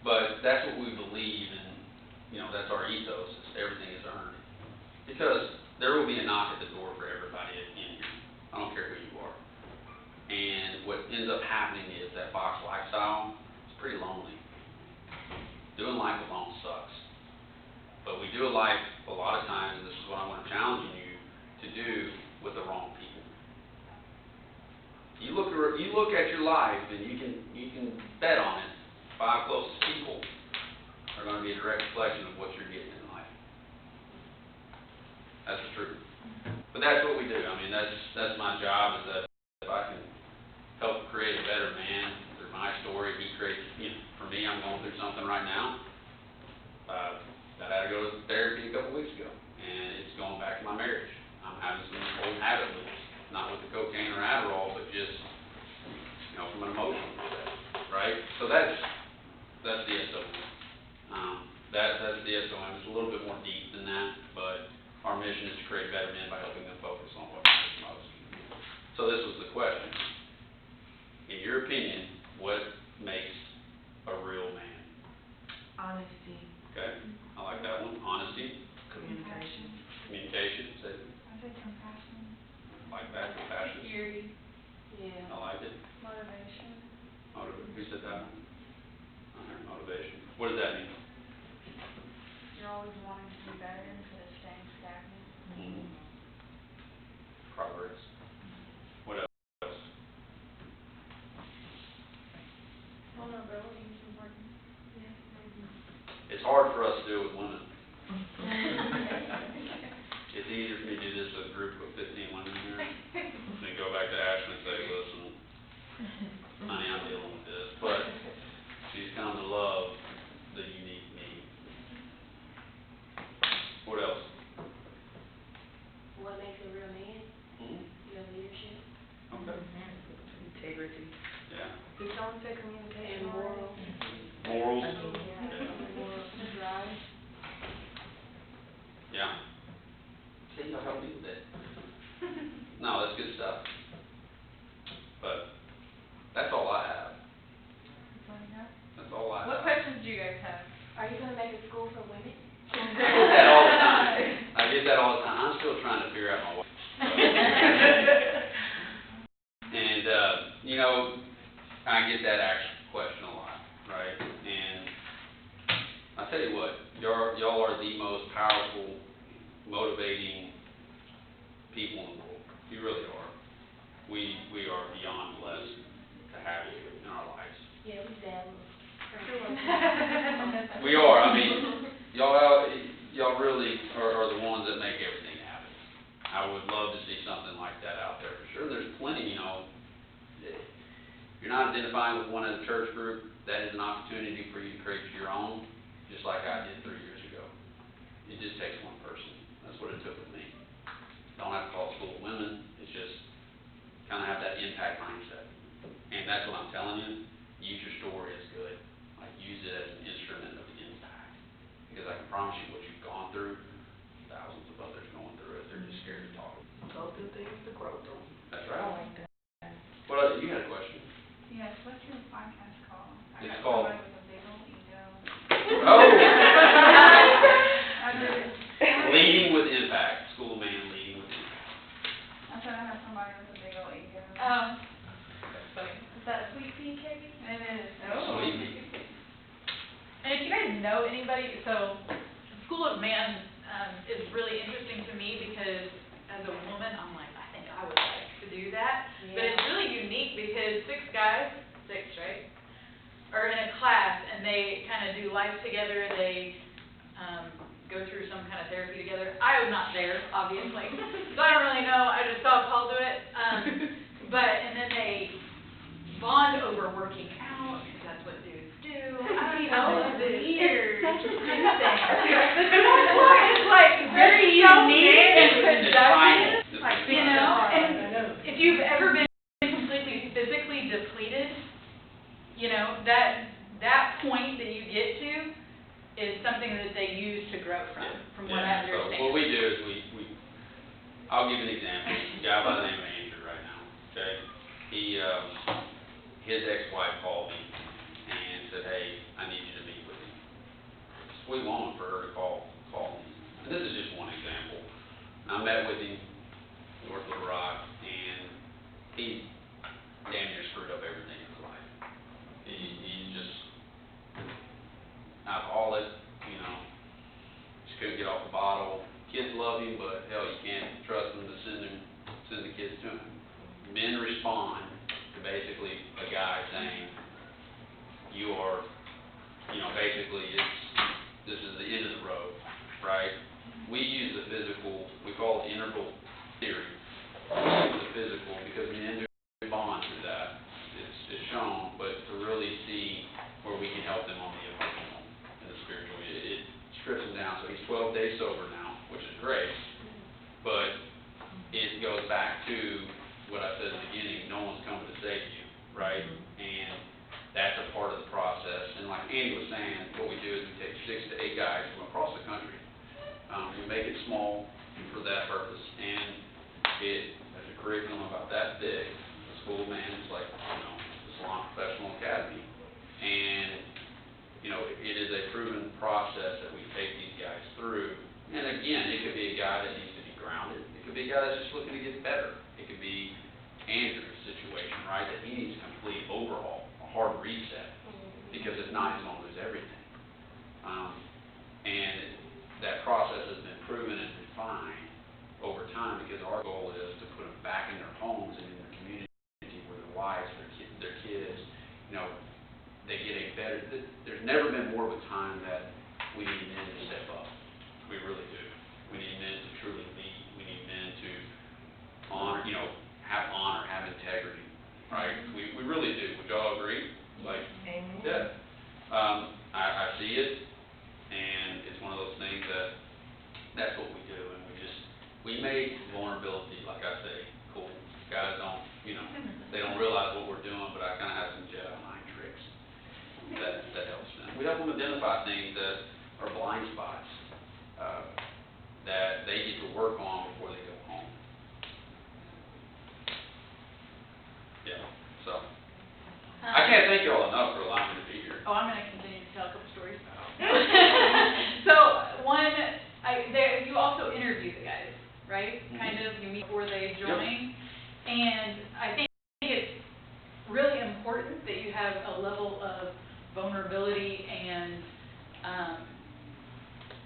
But that's what we believe, and that's our ethos. Everything is earned, because there will be a knock at the door for everybody in here. I don't care who you are. And what ends up happening is that box lifestyle is pretty lonely. Doing life alone sucks. But we do life a lot of times, and this is what I want to challenge you to do, with the wrong people. You look at your life, and you can bet on it. 5 closest people are going to be a direct reflection of what you're getting in life. That's the truth. But that's what we do. I mean, that's my job, is that if I can help create a better man through my story, he creates. For me, I'm going through something right now. I had to go to therapy a couple weeks ago, and it's going back to my marriage. I'm having some old habit loops, not with the cocaine or Adderall, but just from an emotional perspective, right? So that's the SOM. That's the SOM. It's a little bit more deep than that, but our mission is to create better men by helping them focus on what matters most. So this was the question. In your opinion, what makes a real man? Honesty, Okay, I like that one. Honesty, communication. say, I say compassion. like that, compassion. Security. Yeah. I like it. Motivation. Who said that one? I heard motivation. What does that mean? You're always wanting to be better instead of staying stagnant. Progress. What else? Vulnerability is important. It's hard for us to do it with women. It's easier for me to do this with a group of 15 women here than go back to Ashley and say, listen, honey, I'm dealing with this. But she's come to love the unique me. What else? What makes a real man? Your leadership. Okay. Integrity. Yeah. Did someone say communication? And morals. Morals. Yeah. Moral drive. Yeah. See, y'all help me with that. No, that's good stuff. But that's all I have. That's all I have. What questions do you guys have? Are you gonna make a school for women? I get that all the time. I get that all the time. I'm still trying to figure out my way. And, I get that actual question a lot, right? And I tell you what, y'all are the most powerful, motivating people in the world. You really are. We are beyond blessed to have you in our lives. Yeah, we dabble. We are. I mean, y'all really are the ones that make everything happen. I would love to see something like that out there for sure. There's plenty, if you're not identifying with one of the church group, that is an opportunity for you to create your own, just like I did 3 years ago. It just takes one person. That's what it took with me. Don't have to call it School of Women. It's just kind of have that impact mindset. And that's what I'm telling you. Use your story as good. Like, use it as an instrument of impact. Because I can promise you what you've gone through do things to grow them. That's I right. like that. What other, you had a question? Yes, what's your podcast called? I It's got called- somebody with a big old ego. Oh! I did. Leading with Impact, School of Man Leading with Impact. I said I have somebody with a big old ego. That's funny. Is that a sweet pea cake? It is. Oh. Sweet. And if you guys know anybody, so School of Man is really interesting to me because as a woman, I'm like, I think I would like to do that. But it's really unique because 6 guys, 6, right, are in a class and they kind of do life together. They go through some kind of therapy together. I was not there, obviously, so I don't really know. I just saw Paul do it. And then they bond over working out because that's what dudes do. I don't even know. It's weird. It's such a thing. That's why it's like very unique and productive. It's Like, fine. you know, and if you've ever been completely physically depleted, you know, that point that you get to is something that they use to grow from what I So understand. what we do is I'll give you an example. A guy by the name of Andrew right now, okay? His ex-wife called me and said, hey, I need you to meet with me. It's a sweet woman for her to call me. And this is just one example. And I met with him, North Little Rock, and he damn near screwed up everything in his life. He's just alcoholic, you know, just couldn't get off the bottle. Kids love him, but hell, you can't trust them to send the kids to him. Men respond to basically a guy saying, you are, you know, basically this is the end of the road, right? We use the physical, we call it integral theory. We use the physical because men do bond to that. It's shown, but to really see where we can help them on the emotional and the spiritual, it strips them down. So he's 12 days sober now, which is great, but it goes back to what I said at the beginning, no one's coming to save you, right? And that's a part of the process. And like Andy was saying, what we do is we take 6 to 8 guys from across the country. We make it small for that purpose, and there's a curriculum about that big. The School of Man is like, you know, the Salon Professional Academy. And, you know, it is a proven process that we take these guys through. And again, it could be a guy that needs to be grounded. It could be a guy that's just looking to get better. It could be Andrew's situation, right, that he needs a complete overhaul, a hard reset, because if not, he's going to lose everything. And that process has been proven and refined over time because our goal is to put them back in their homes and in their community where their wives, their kids, you know, they get a better, there's never been more of a time that we need men to step up. We really do. We need men to truly lead. We need men to honor, you know, have integrity, right? We really do. Would y'all agree? Like, Amen. yeah. I see it, and it's one of those things that's what we do, and we make vulnerability, like I say, cool. Guys don't, you know, they don't realize what we're doing, but I kind of have some Jedi mind tricks that helps them. We help them identify things that are blind spots that they get to work on before they go home. Yeah, so. I can't thank you all enough for allowing me to be here. Oh, I'm going to continue to tell a couple stories. So, you also interview the guys, right? Kind of, you meet before they join. And I think it's really important that you have a level of vulnerability and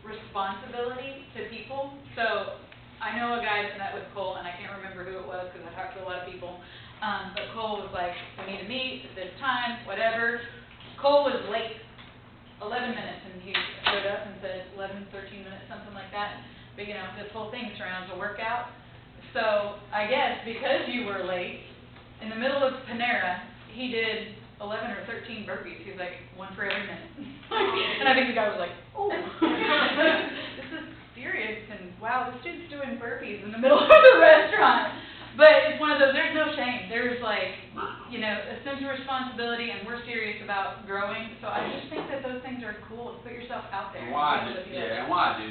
responsibility to people. So, I know a guy that met with Cole, and I can't remember who it was because I talked to a lot of people. But Cole was like, we need to meet at this time, whatever. Cole was late, 11 minutes, and he showed up and said 11, 13 minutes, something like that. But, you know, this whole thing surrounds a workout. So, I guess because you were late, in the middle of Panera, he did 11 or 13 burpees. He was like, one for every minute. And I think the guy was like, oh, this is serious, and wow, this dude's doing burpees in the middle of the restaurant. But it's one of those, there's no shame. There's like, you know, a sense of responsibility, and we're serious about growing. So I just think that those things are cool to put yourself out there. And why I do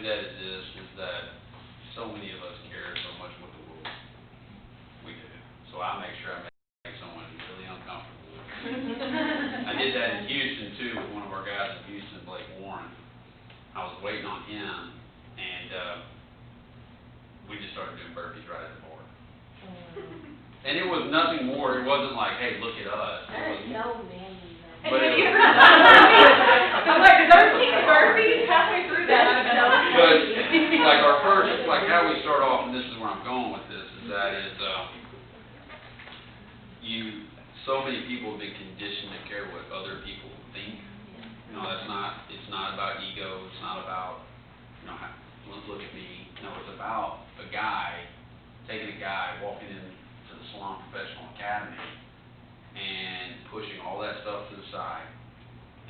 that is that so many of us care so much what the world I was waiting on him, and we just started doing burpees right at the bar. And it was nothing more. It wasn't like, hey, look at us. It That was is so manly, And But then it you was- forgot about burpees. I'm like, is our team burpees? Halfway through that, I've been But like our first, like how we start off, and this is where I'm going with this, is that so many people have been conditioned to care what other people think. You know, it's not about ego, it's not about, look at me. No, it's about taking a guy, walking into the Salon Professional Academy and pushing all that stuff to the side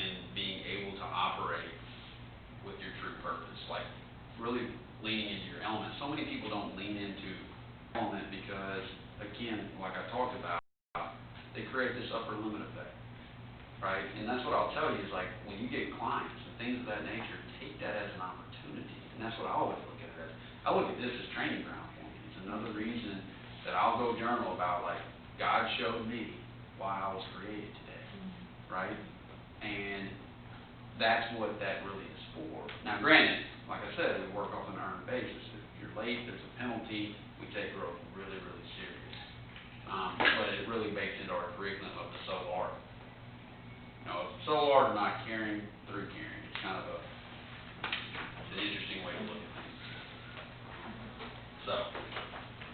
and being able to operate with your true purpose, like really leaning into your element. So many people don't lean into element because, again, like I talked about, they create this upper limit effect, right? And that's what I'll tell you is like when you get clients and things of that nature, take that as an opportunity. And that's what I always look at it as. I look at this as training ground for me. It's another reason that I'll go journal about like God showed me why I was created today, right? And that's what that really is for. Now, granted, like I said, we work off an earned basis. If you're late, there's a penalty. We take growth really, really serious. But it really bakes into our curriculum of the soul art. Soul art or not caring through caring. It's kind of it's an interesting way to look at things. So.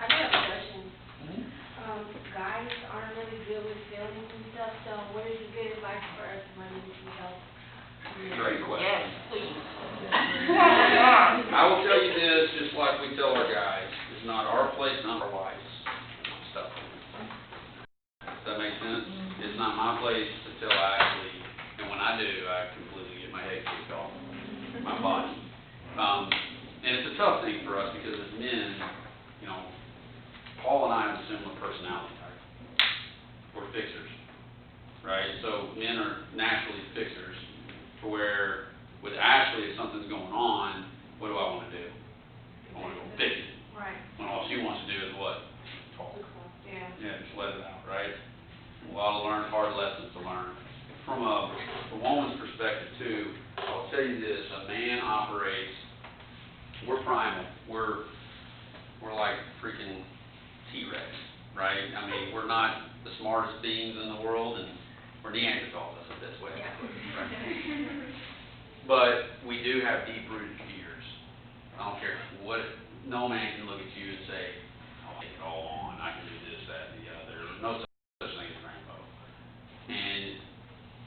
I do have a question. Guys aren't really good with feelings and stuff, so what is your good advice for us when we need help? Great question. Yes, please. I will tell you this, just like we tell our guys, it's not our place, not our wife's stuff. Does that make sense? It's not my place to tell Ashley, and when I do, I completely get my head kicked off my body. And it's a tough thing for us because as men, Paul and I have a similar personality type. We're fixers, right? So men are naturally fixers, to where with Ashley, if something's going on, what do I want to do? I want to go fix it. Right. When all she wants to do is what? Talk. Yeah. Yeah, just let it out, right? A lot of hard lessons to learn. From a woman's perspective too, I'll tell you this: a man operates. We're primal. We're like freaking T-Rex, right? I mean, we're not the smartest beings in the world, and we're Neanderthals. That's the best way to put it, right? But we do have deep-rooted fears. I don't care what. No man can look at you and say, "I'll take it all on. I can do this, that, and the other." No such thing as rainbow. And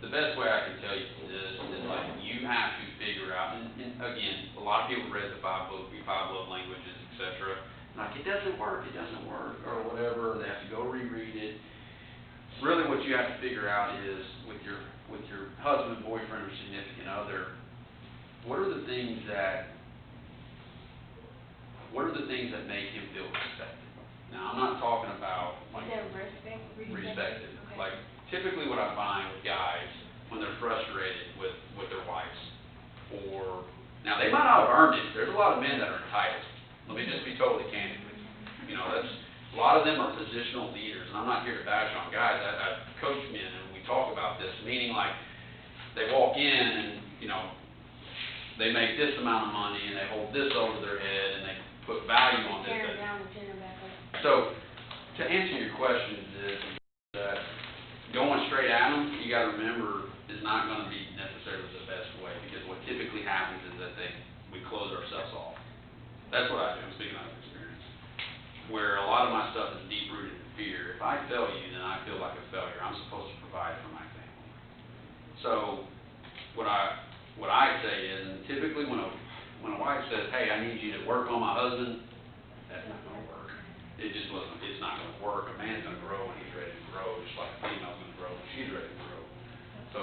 the best way I can tell you this is like you have to figure out. And again, a lot of people read the five love languages, etc. Like it doesn't work, or whatever. They have to go reread it. Really, what you have to figure out is with your husband, boyfriend, or significant other, what are the things that make him feel respected? Now, I'm not talking about like respected. Okay. Like typically, what I find with guys when they're frustrated with their wives, or now they might not have earned it. There's a lot of men that are entitled. Let me just be totally candid with you. That's a lot of them are positional leaders, and I'm not here to bash on guys. I've coached men, and we talk about this, meaning like they walk in and they make this amount of money, and they hold this over their head, and they put value on this. Tear it down and tear it back up. So, to answer your question is that going straight at them, you got to remember, is not going to be necessarily the best way, because what typically happens is that we close ourselves off. That's what I do. I'm speaking out of experience. Where a lot of my stuff is deep-rooted in fear. If I fail you, then I feel like a failure. I'm supposed to provide for my family. So, what I say is, and typically when a wife says, "Hey, I need you to work on my husband," that's not going to work. It's not going to work. A man's going to grow when he's ready to grow, just like a female's going to grow when she's ready to grow. So,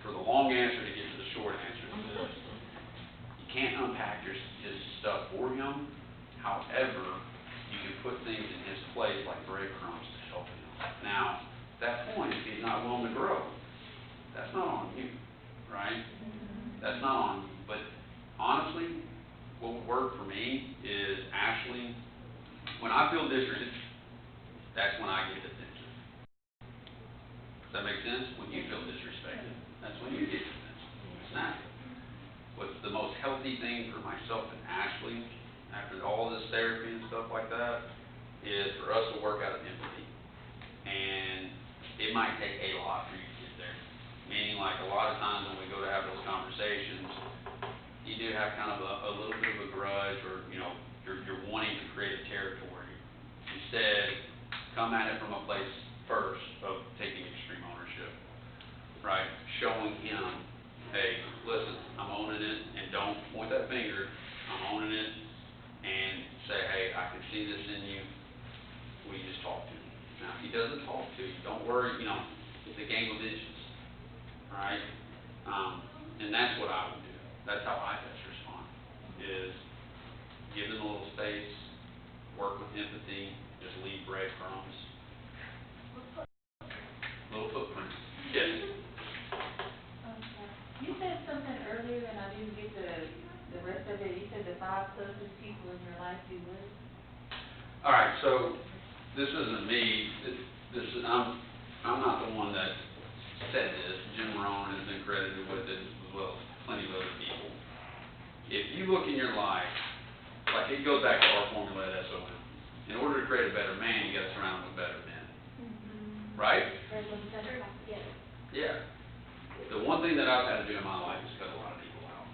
for the long answer to get to the short answer to this, you can't unpack his stuff for him. However, you can put things in his place like breadcrumbs to help him. Now, at that point, if he's not willing to grow, that's not on you, right? That's not on you. But honestly, what would work for me is Ashley, when I feel disrespected, that's when I get defensive. Does that make sense? When you feel disrespected, that's when you get defensive. It's natural. what's the most healthy thing for myself and Ashley, after all this therapy and stuff like that, is for us to work out of empathy. And it might take a lot for you to get there. Meaning, like, a lot of times when we go to have those conversations, you do have kind of a little bit of a grudge, or, you know, you're wanting to create a territory. Instead, come at it from a place first of taking extreme ownership, right? Showing him, hey, listen, I'm owning it, and don't point that finger, I'm owning it, and say, hey, I can see this in you, will you just talk to me? Now, if he doesn't talk to you, don't worry, you know, it's a game of inches, right? And that's what I would do. That's how I best respond, is give them a little space, work with empathy, just leave breadcrumbs. Little footprints. Yes. You said something earlier and I didn't get the rest of it. You said the 5 closest people in your life you would. All right, so this isn't me. I'm not the one that said this. Jim Rohn has been credited with it, as well as plenty of other people. If you look in your life, like it goes back to our formula at SOM. In order to create a better man, you got to surround him with better men. Right? Yes. Yeah. The one thing that I've had to do in my life is cut a lot of people out.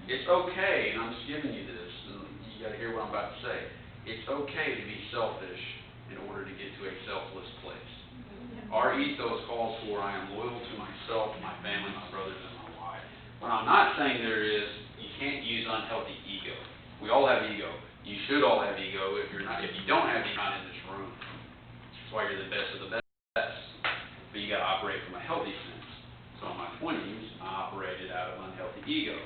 It's okay, and I'm just giving you this, and you got to hear what I'm about to say. It's okay to be selfish in order to get to a selfless place. Our ethos calls for I am loyal to myself, my family, my brothers, and my wife. What I'm not saying there is you can't use unhealthy ego. We all have ego. You should all have ego. If you don't have ego, you're not in this room. That's why you're the best of the best. But you got to operate from a healthy sense. So in my 20s, I operated out of unhealthy ego.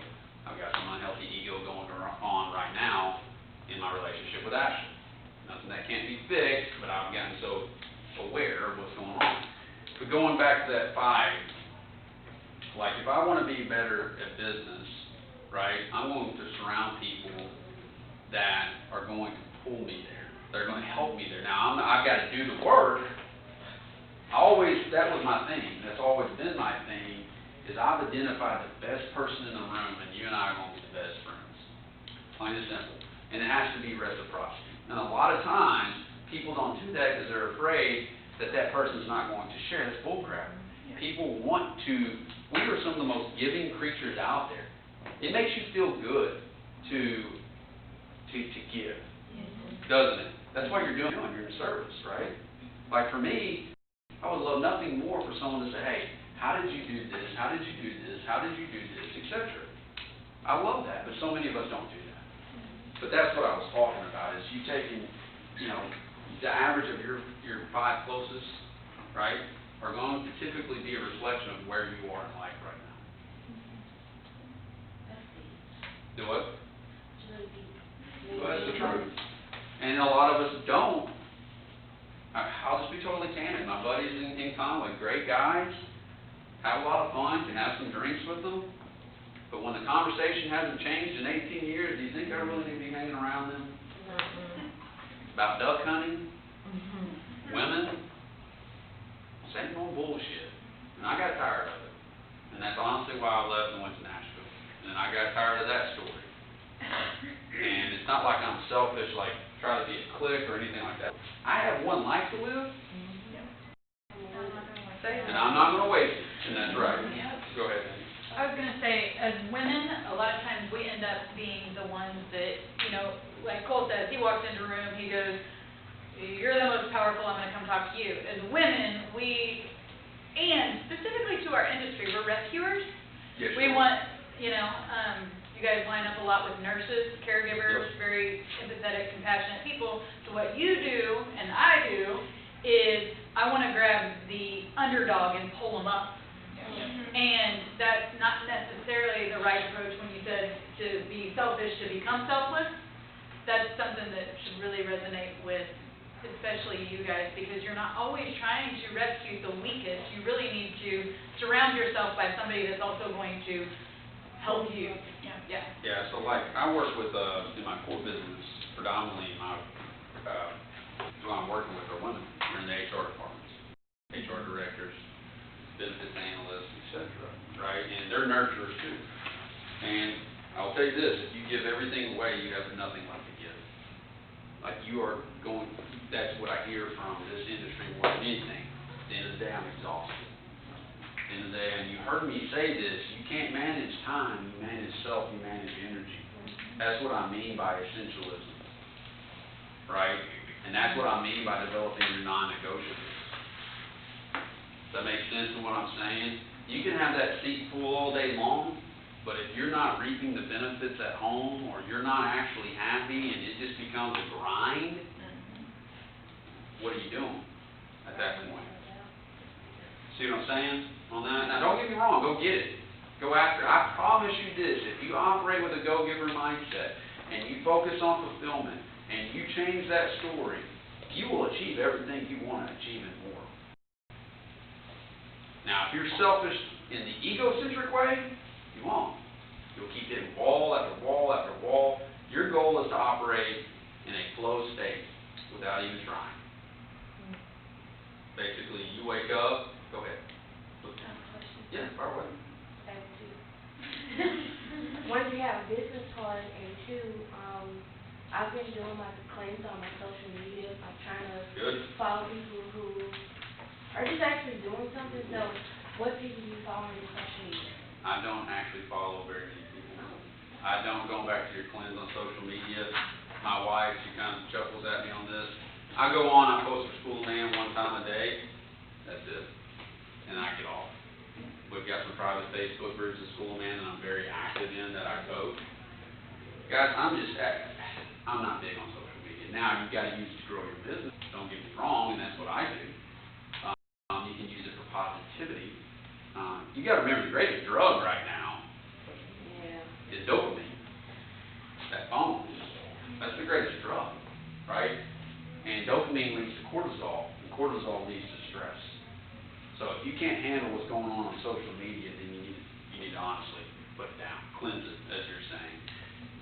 I've got some unhealthy ego going on right now in my relationship with Ashley. Nothing that can't be fixed, but I've gotten so aware of what's going on. But going back to that 5, like if I want to be better at business, right, I'm going to surround people that are going to pull me there. They're going to help me there. Now, I've got to do the work. That was my thing. That's always been my thing, is I've identified the best person in the room, and you and I are going to be the best friends. Plain and simple. And it has to be reciprocity. And a lot of times, people don't do that because they're afraid that that person's not going to share. That's bullcrap. People want to, we are some of the most giving creatures out there. It makes you feel good to give, doesn't it? That's what you're doing. You're in service, right? Like for me, I would love nothing more for someone to say, hey, how did you do this? How did you do this? How did you do this? Etc. I love that, but so many of us don't do that. But that's what I was talking about, is you taking, you know, the average of your 5 closest, right, are going to typically be a reflection of where you are in life right now. Do what? Well, that's the truth. And a lot of us don't. I'll just be totally candid. My buddies in Conway, great guys, have a lot of fun, can have some drinks with them. But when the conversation hasn't changed in 18 years, do you think I really need to be hanging around them? About duck hunting? Women? Same old bullshit. And I got tired of it. And that's honestly why I left and went to Nashville. And I got tired of that story. And it's not like I'm selfish, like try to be a clique or anything like that. I have one life to live, and I'm not going to waste it. And that's right. Go ahead, Andy. I was going to say, as women, a lot of times we end up being the ones that, you know, like Cole says, he walks into a room, he goes, you're the most powerful, I'm going to come talk to you. As women, and specifically to our industry, we're rescuers. Yes, We want, you know, you guys line up a lot with nurses, caregivers, Yep. very empathetic, compassionate people. So what you do, and I do, is I want to grab the underdog and pull them up. And that's not necessarily the right approach when you said to be selfish, to become selfless. That's something that should really resonate with especially you guys, because you're not always trying to rescue the weakest. You really need to surround yourself by somebody that's also going to help you. Yeah, so like I work with, in my core business, predominantly who I'm working with are women. They're in the HR departments, HR directors, benefits analysts, etc. Right? And they're nurturers too. And this, if you give everything away, you have nothing left to give. Like you are going, that's what I hear from this industry more than anything. At the end of the day, I'm exhausted. At the end of the day, and you heard me say this, you can't manage time, you manage self, you manage energy. That's what I mean by essentialism, right? And that's what I mean by developing your non-negotiables. Does that make sense to what I'm saying? You can have that seat full all day long, but if you're not reaping the benefits at home, or you're not actually happy and it just becomes a grind, what are you doing at that point? See what I'm saying on that? Now don't get me wrong, go get it. Go after it. I promise you this, if you operate with a go-giver mindset and you focus on fulfillment and you change that story, you will achieve everything you want to achieve and more. Now, if you're selfish in the egocentric way, you won't. You'll keep hitting wall after wall after wall. Your goal is to operate in a flow state without even trying. Basically, you wake up, go ahead. Yeah, far away. Once you have a business card, and two, I've been doing like the claims on my social media, like trying to follow people who are just actually doing something. So, what people do you follow on your social media? I don't actually follow very many people. I don't, going back to your cleanse on social media, my wife, she kind of chuckles at me on this. I go on, I post for School of Man one time a day, that's it, and I get off. We've got some private Facebook groups at School of Man that I'm very active in, that I vote. Guys, I'm not big on social media. Now, you've got to use it to grow your business, don't get me wrong, and that's what I do. You can use it for positivity. You got to remember, the greatest drug right now is dopamine. That phone, that's the greatest drug, right? And dopamine leads to cortisol, and cortisol leads to stress. So if you can't handle what's going on social media, then you need to honestly put it down, cleanse it, as you're saying.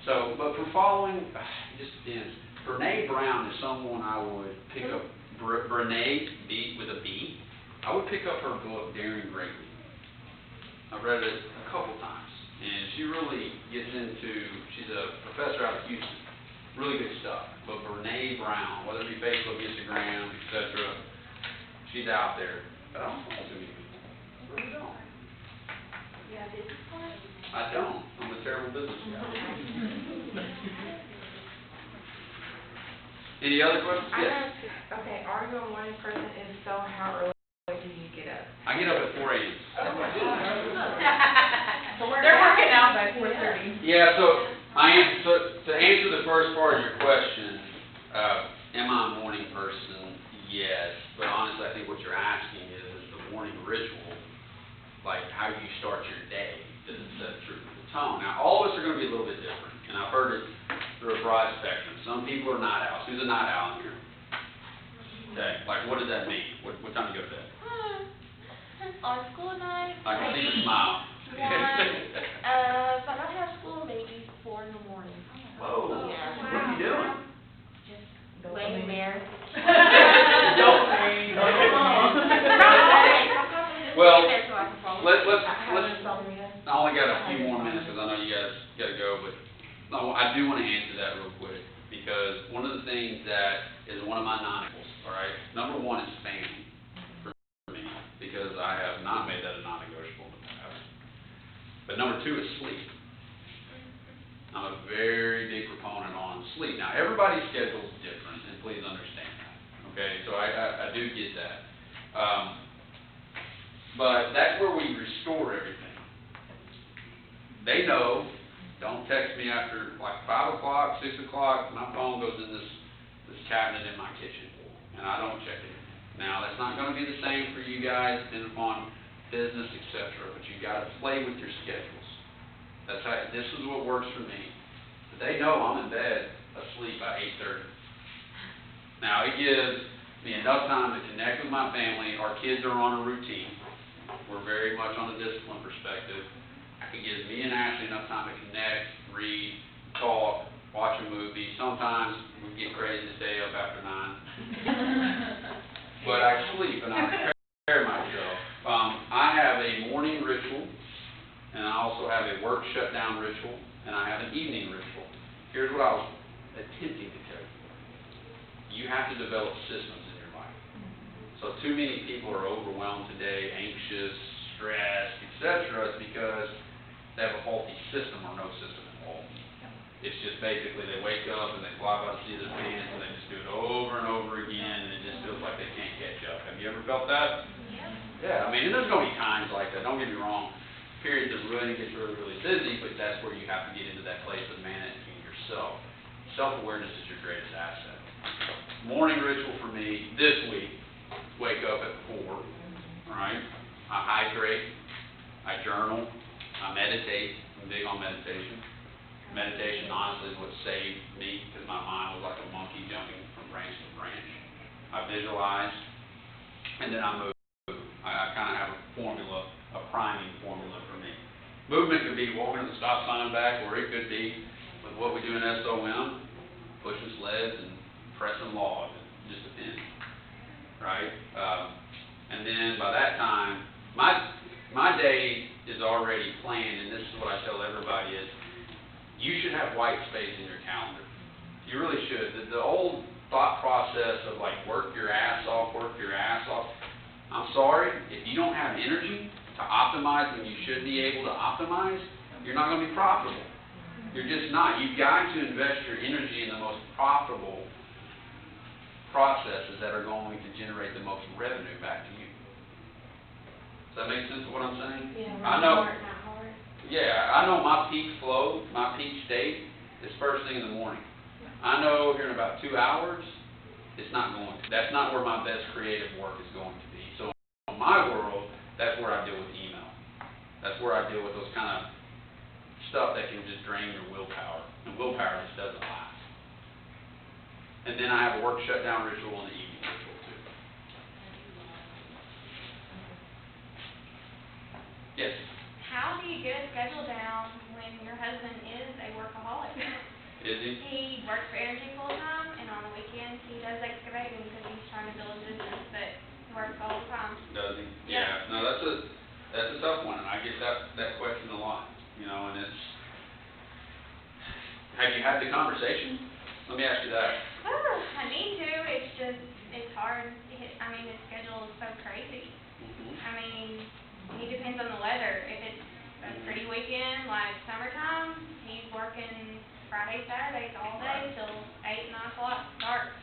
So, but for following, it just depends. Brene Brown is someone I would pick up. Brene, B with a B. I would pick up her book, Daring Greatly. I've read it a couple times, and she really gets into, she's a professor out of Houston, really good stuff. But Brene Brown, whether it be Facebook, Instagram, etc., she's out there. But I don't follow too many people. I really don't. You have business cards? I don't. I'm a terrible business guy. Any other questions? Yes. Okay, are you a morning person? If so, how early do you get up? I get up at 4 a.m. So They're working out by 4:30. Yeah, so to answer the first part of your question, am I a morning person? Yes, but honestly, I think what you're asking is the morning ritual, like how you start your day, does it set the tone? Now, all of us are going to be a little bit different, and I've heard it through a broad spectrum. Some people are night owls. Who's a night owl in here? Okay, like what does that mean? What time do you go to bed? On school night, I can see the smile. if I don't have school, maybe 4 in the morning. Whoa, Yeah. what are you doing? Just laying there. Well, let's, insomnia. I only got a few more minutes because I know you guys got to go, but no, I do want to answer that real quick because one of the things that is one of my non-negotiables, all right? Number one is family for me because I have not made that a non-negotiable in the past. But number two is sleep. I'm a very big proponent on sleep. Now, everybody's schedule is different, and please understand that, okay? So I do get that. But that's where we restore everything. They know, don't text me after like 5 o'clock, 6 o'clock, my phone goes in this cabinet in my kitchen, and I don't check it. Now, that's not going to be the same for you guys, depending upon business, etc., but you got to play with your schedules. That's how, this is what works for me. But they know I'm in bed asleep by 8:30. Now, it gives me enough time to connect with my family. Our kids are on a routine. We're very much on a discipline perspective. It gives me and Ashley enough time to connect, read, talk, watch a movie. Sometimes we get crazy to stay up after 9. But I sleep and I prepare myself. I have a morning ritual, and I also have a work shutdown ritual, and I have have an evening ritual. Here's what I was attempting to tell you. You have to develop systems in your life. So too many people are overwhelmed today, anxious, stressed, etc. It's because they have a faulty system or no system at all. It's just basically they wake up and they fly by the seat of their pants and they just do it over and over again and it just feels like they can't catch up. Have you ever felt that? Yeah, I mean, and there's going to be times like that, don't get me wrong. Periods of running gets really, really busy, but that's where you have to get into that place of managing yourself. Self-awareness is your greatest asset. Morning ritual for me this week, wake up at 4, right? I hydrate, I journal, I meditate. I'm big on meditation. Meditation, honestly, is what saved me because my mind was like a monkey jumping from branch to branch. I visualize, and then I move. I kind of have a formula, a priming formula for me. Movement could be walking to the stop sign and back, or it could be with what we do in SOM, pushing sleds and pressing logs. It just depends, right? And then by that time, my day is already planned, and this is what I tell everybody is, you should have white space in your calendar. You really should. The old thought process of like work your ass off, I'm sorry, if you don't have energy to optimize when you should be able to optimize, you're not going to be profitable. You're just not. You've got to invest your energy in the most profitable processes that are going to generate the most revenue back to you. Does that make sense of what I'm saying? Yeah, I know. smart, not hard. Yeah, I know my peak flow, my peak state is first thing in the morning. I know here in about 2 hours, it's not going to. That's not where my best creative work is going to be. So in my world, that's where I deal with email. That's where I deal with those kind of stuff that can just drain your willpower. And willpower just doesn't last. And then I have a work shutdown ritual and an evening ritual too. Yes? How do you get a schedule down when your husband is a workaholic? Is he? He works for energy full time, and on the weekends he does excavating because he's trying to build a business, but he works all the time. Does he? Yeah. No, that's a tough one, and I get that question a lot. You know, and it's, have you had the conversation? Let me ask you that. I need to. It's hard. I mean, his schedule is so crazy. I mean, he depends on the weather. If it's a pretty weekend, like summertime, he's working Fridays, Saturdays all day till 8, 9 o'clock dark.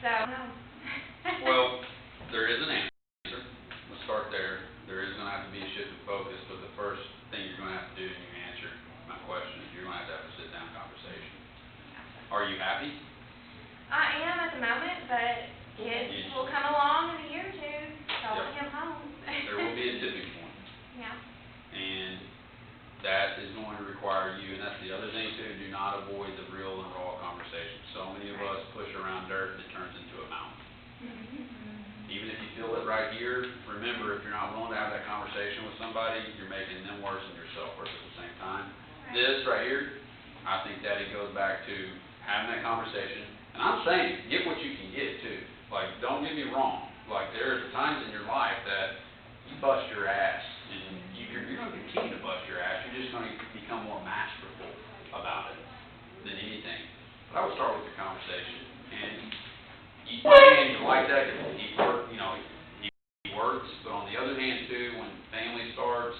So, no. Well, there is an answer. Let's start there. There is going to have to be a shift of focus, but the first thing you're going to have to do when you answer my question is you're going to have a sit-down conversation. Are you happy? I am at the moment, but kids will come along in a year or two, calling him home. There will be a tipping point. Yeah. And that is going to require you, and that's the other thing too, do not avoid the real and raw conversation. So many of us push around dirt and it turns into a mountain. Even if you feel it right here, remember, if you're not willing to have that conversation with somebody, you're making them worse and yourself worse at the same time. This right here, I think that it goes back to having that conversation. And I'm saying, get what you can get too. Like, don't get me wrong. Like, there's times in your life that you bust your ass, and you're going to continue to bust your ass. You're just going to become more masterful about it than anything. But I would start with your conversation. And you like that because he works. But on the other hand too, when family starts,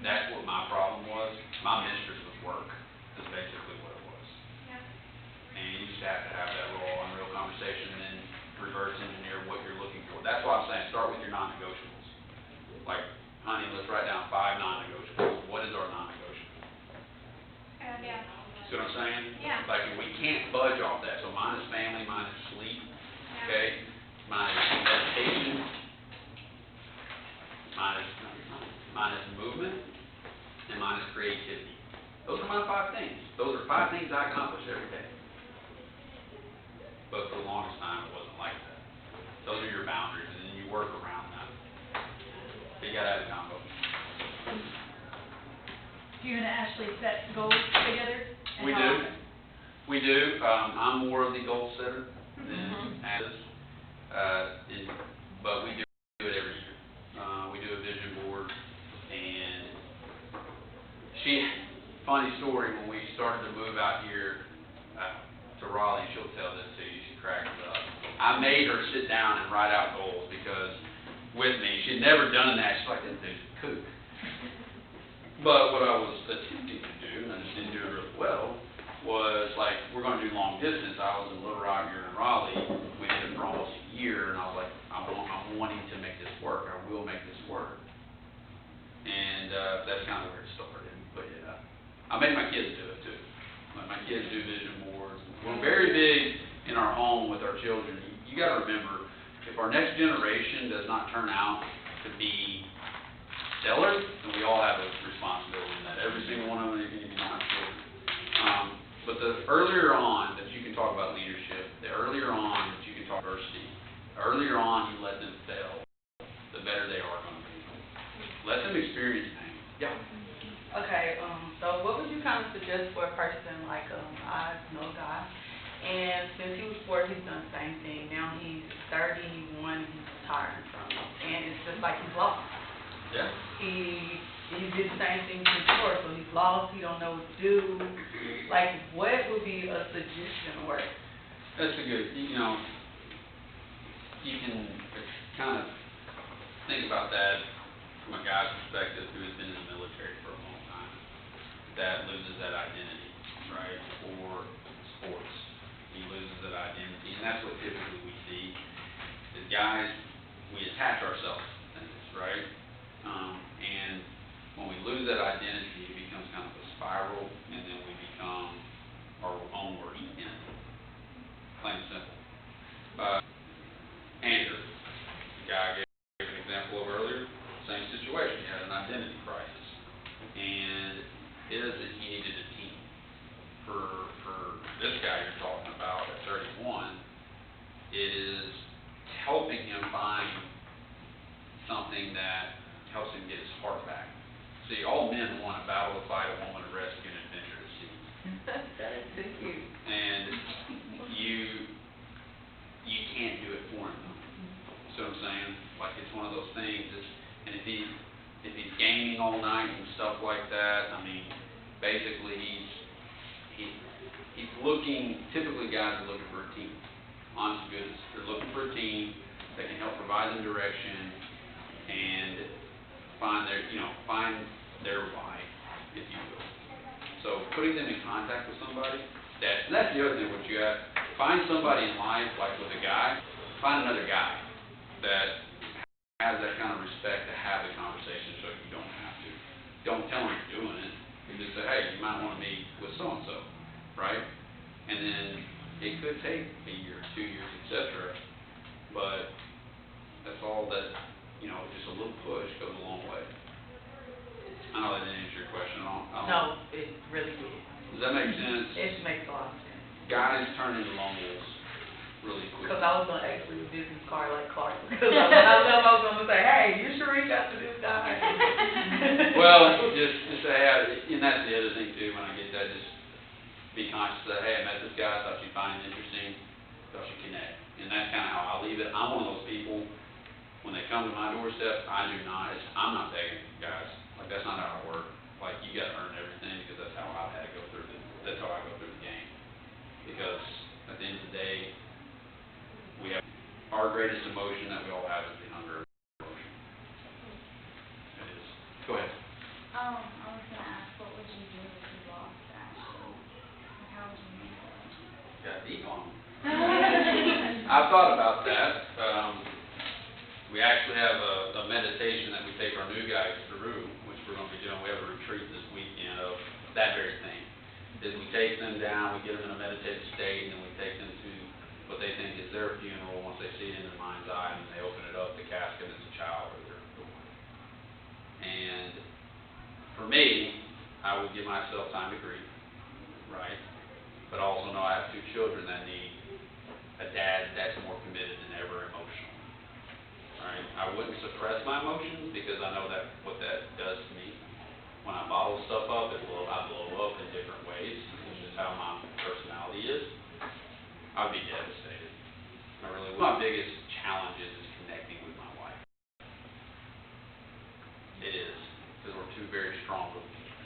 that's what my problem was. My mistress was work. Is basically what it was. Yeah. And you just have to have that raw and real conversation and then reverse engineer what you're looking for. That's why I'm saying start with your non-negotiables. Like, honey, let's write down 5 non-negotiables. What is our non-negotiable? Yeah. See what I'm saying? Yeah. Like, we can't budge off that. So mine is family, mine is sleep, okay? Mine is meditation, mine is movement, and mine is creativity. Those are my 5 things. Those are 5 things I accomplish every day. But for the longest time, it wasn't like that. Those are your boundaries, and then you work around them. But you got to have a combo. Do you and Ashley set goals together? And We how do. often? We do. I'm more of the goal setter than Alice. But we do it every year. We do a vision board, and funny funny story. When we started to move out here to Raleigh, she'll tell this to you. She cracks up. I made her sit down and write out goals because with me, she'd never done that. She's like, this dude's a kook. But what I was attempting to do, and I just didn't do it really well, was like, we're going to do long distance. I was in Little Rock, you're in Raleigh. We did it for almost a year, and I was like, I'm wanting to make this work. I will make this work. And that's kind of where it started. But yeah, I made my kids do it too. My kids do vision boards. We're very big in our home with our children. You got to remember, if our next generation does not turn out to be stellar, then we all have a responsibility in that. Every single one of them, even if you don't have children. But the earlier on that you can talk about leadership, the earlier on that you can talk diversity, the earlier on you let them fail, the better they are going to be. Let them experience pain. Yeah. Okay, so what would you kind of suggest for a person like, I know a guy, and since he was 4, he's done the same thing. Now he's 31, he's retiring from it, and it's just like he's lost. Yeah. He did the same thing before, so he's lost, he don't know what to do. Like, what would be a suggestion or? That's a good, you can kind of think about that from a guy's perspective who has been in the military for a long time, that loses that identity, right, for sports. He loses that identity, and that's what typically we see is guys, we attach ourselves to things, right? And when we lose that identity, it becomes kind of a spiral, and then we become our own worst enemy. Plain and simple. Andrew, the guy I gave an example of earlier, same situation. He had an identity crisis, and he needed a team. For this guy you're talking about at 31, it is helping him find something that helps him get his heart back. See, all men want a battle, a fight, a woman, a rescue, an adventure, to see. That is so cute. And you can't do it for him. See what I'm saying? Like, it's one of those things. And if he's gaming all night and stuff like that, I mean, basically he's looking. Typically, guys are looking for a team. Honest to goodness, they're looking for a team that can help provide them direction and find their why, if you will. So putting them in contact with somebody, that's the other thing. What you have, find somebody in life, like with a guy, find another guy that has that kind of respect to have the conversation, so you don't have to. Don't tell them you're doing it. You just say, hey, you might want to meet with so and so, right? And then it could take a year, 2 years, etc. But that's all that. Just a little push goes a long way. I know that didn't answer your question. No, it really did. Does that make sense? It makes a lot of sense. Guys turn into lone wolves really quick. Because I was going to ask for your business card like Clark. Because I was going to say, hey, you should reach out to this guy. Well, just say, hey, and that's the other thing too, when I get that, just be conscious that, hey, I met this guy, I thought you'd find him interesting, thought you'd connect. And that's kind of how I leave it. I'm one of those people, when they come to my doorstep, I'm not begging, guys. Like, that's not how I work. Like, you got to earn everything, because that's how I've had to go through that's how I go through the game. Because at the end of the day, we have our greatest emotion that we all have is the hunger emotion. It is. Go ahead. I was gonna ask, what would you do if you lost Ashley? Like, how would you handle it? Got deep on them. I've thought about that. We actually have a meditation that we take our new guys through, which we're going to be doing. We have a retreat this weekend of that very thing. Is we take them down, we get them in a meditative state, and then we take them to what they think is their funeral. Once they see it in their mind's eye, and they open it up, the casket is a child or their daughter. And for me, I would give myself time to grieve, right? But also know I have 2 children that need a dad that's more committed than ever emotionally. Right? I wouldn't suppress my emotions because I know that what that does to me. When I bottle stuff up, I blow up in different ways. It's just how my personality is. I'd be devastated. I really would. My biggest challenge is connecting with my wife. It is, because we're 2 very strong little people.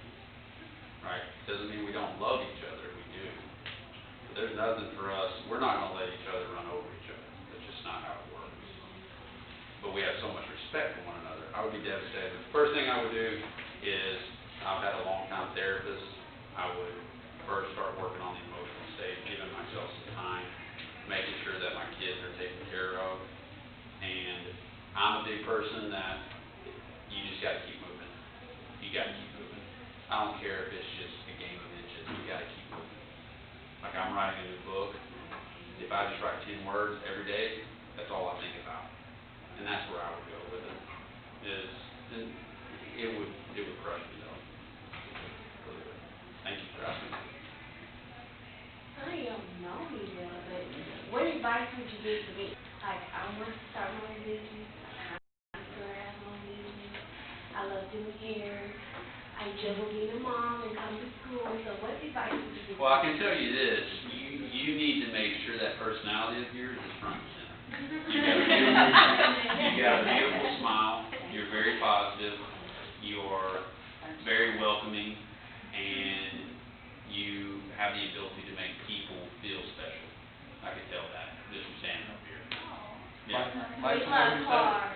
Right? To we have so much respect for one another. I would be devastated. The first thing I would do is, I've had a long-time therapist. I would first start working on the emotional state, giving myself some time, making sure that my kids are taken care of. And I'm a big person that you just got to keep moving. You got to keep moving. I don't care if it's just a game of inches. You got to keep moving. Like, I'm writing a new book. If I just write 10 words every day, that's all I think about. And that's where I would go with it. And it would crush me though. Really would. Thank you for asking. I don't know me well, but what advice would you give to me? Like, I want to start my own business. I still have my own business. I love doing hair. I juggle being a mom and coming to school. So what advice would you give? Well, I can tell you this. You need to make sure that personality of yours is front and center. You got a beautiful smile. You're very positive. You're very welcoming, and you have the ability to make people feel special. I can tell that just from standing up here. Yeah. We love cars.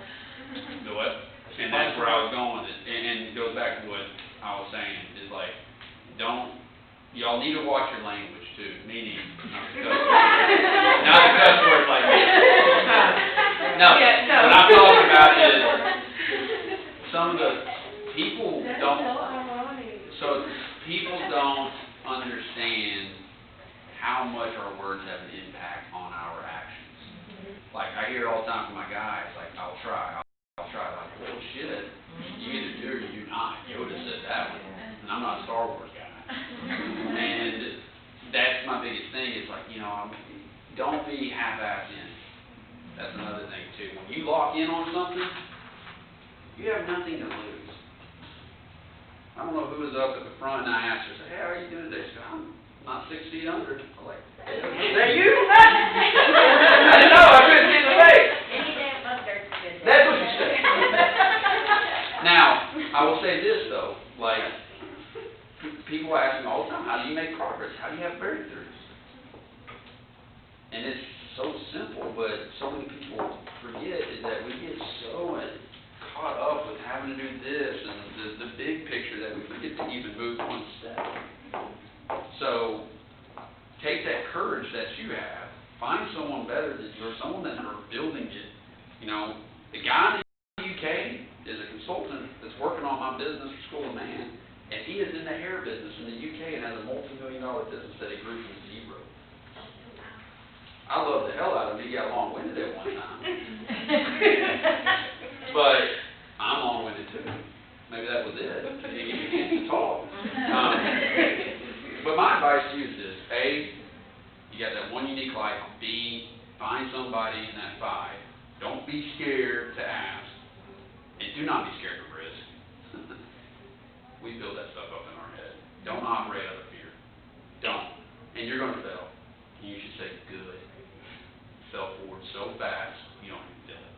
The what? And that's where I was going with it. And it goes back to what I was saying, is like, y'all need to watch your language too, meaning, not the cuss words like this. No, what I'm talking about is, some of the people don't understand how much our words have an impact on our actions. Like, I hear it all the time from my guys, like, I'll try, like, well, shit, you either do or you do not. Yoda said that one, and I'm not a Star Wars guy. And that's my biggest thing, is like, don't be half-assed in. That's another thing too. When you lock in on something, you have nothing to lose. I don't know who was up at the front, and I asked her, hey, how are you doing today? She said, I'm not 6 feet under. I'm like, is that you? I didn't know, I couldn't see the face. That's what she said. Now, I will say this though, like, people ask me all the time, how do you make progress? How do you have breakthroughs? And it's so simple, but so many people forget is that we get so caught up with having to do this and the big picture that we forget to even move one step. So, take that courage that you have, find someone better than you, or someone that's building it. The guy in the UK is a consultant that's working on my business for School of Man, and he is in the hair business in the UK and has a multi-million-dollar business that he grew from zero. I love the hell out of him. He got long-winded at one time. But I'm long-winded too. Maybe that was it. He didn't give me a chance to talk. But my advice to you is this. A, you got that one unique life. B, find somebody in that 5. Don't be scared to ask. And do not be scared of risk. We build that stuff up in our head. Don't operate out of fear. Don't. And you're going to fail. And you should say, good. Fell forward so fast, you don't even feel it.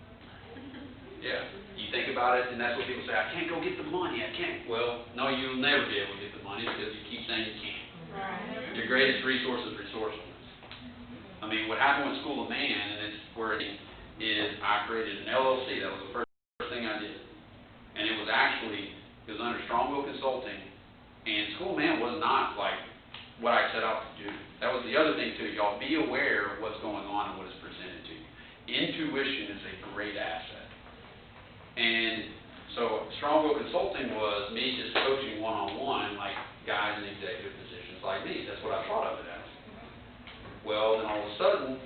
Yeah. You think about it, and that's what people say, I can't go get the money. I can't. Well, no, you'll never be able to get the money because you keep saying you can't. Right. Your greatest resource is resourcefulness. I mean, what happened with School of Man, and it's where it is, I created an LLC. That was the first thing I did. And it was under Strongbow Consulting, and School of Man was not like what I set out to do. That was the other thing too. Y'all be aware of what's going on and what is presented to you. Intuition is a great asset. And so Strongbow Consulting was me just coaching one-on-one, like guys in executive positions like me. That's what I thought of it as. Well, then all of a sudden,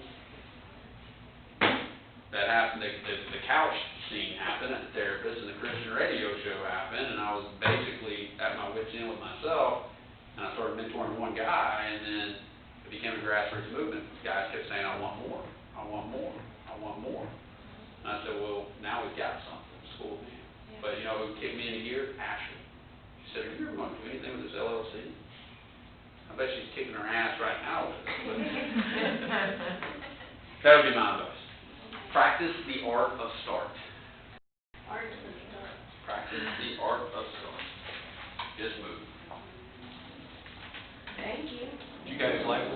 that happened, the couch scene happened at the therapist, and the Christian radio show happened, and I was basically at my wit's end with myself, and I started mentoring one guy, and then it became a grassroots movement. Guys kept saying, I want more, I want more, I want more. And I said, well, now we've got something, School of Man. Yeah. But you know who kicked me into gear? Ashley. She said, are you ever going to do anything with this LLC? I bet she's kicking her ass right now with it. That would be my advice. Practice the art of start. Art of start. Practice the art of start. Just move. Thank you. You guys like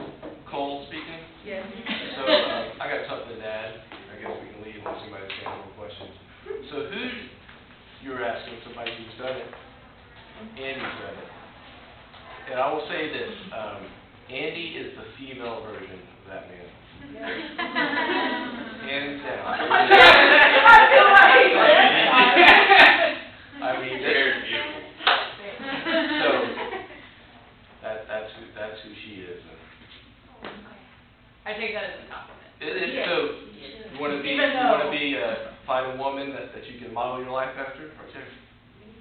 Cole speaking? Yes. So I got something to add. I guess we can leave unless anybody's got more questions. So you were asking somebody who's done it. Andy's done it. And I will say this, Andy is the female version of that man. Hands down. I mean, Very beautiful. so, that's who she is. I take that as a compliment. So, you want to find a woman that you can model your life after? Okay.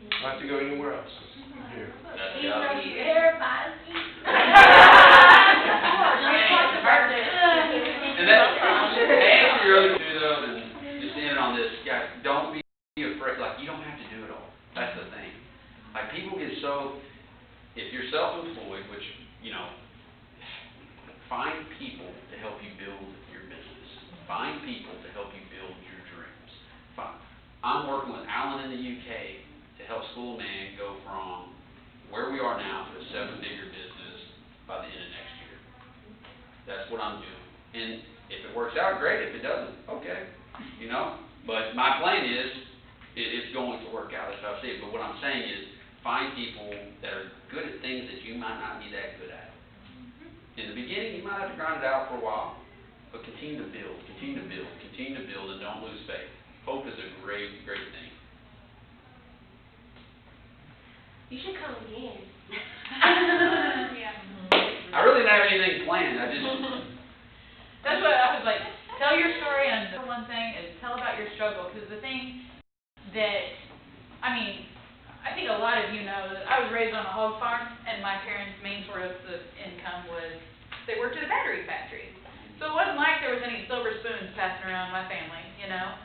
You don't have to go anywhere else. Just here. That's You got know, to be. everybody. And that's, and really do though, and just to end on this, guys, don't be afraid, like, you don't have to do it all. That's the thing. Like, people get so, if you're self-employed, which, you know, find people to help you build your business. Find people to help you build your dreams. I'm working with Alan in the UK to help School of Man go from where we are now to a 7-figure business by the end of next year. That's what I'm doing. And if it works out, great. If it doesn't, okay. You know? But my plan is, it's going to work out. That's how I see it. But what I'm saying is, find people that are good at things that you might not be that good at. In the beginning, you might have to grind it out for a while, but continue to build, continue to build, continue to build, and don't lose faith. Hope is a great, great thing. You should come again. Yeah. I really didn't have anything planned. I just, That's what I was like, tell your story, and the one thing is tell about your struggle, because the thing that, I mean, I think a lot of you know that I was raised on a hog farm, and my parents' main source of income was, they worked at a battery factory. So it wasn't like there was any silver spoons passing around my family, you know?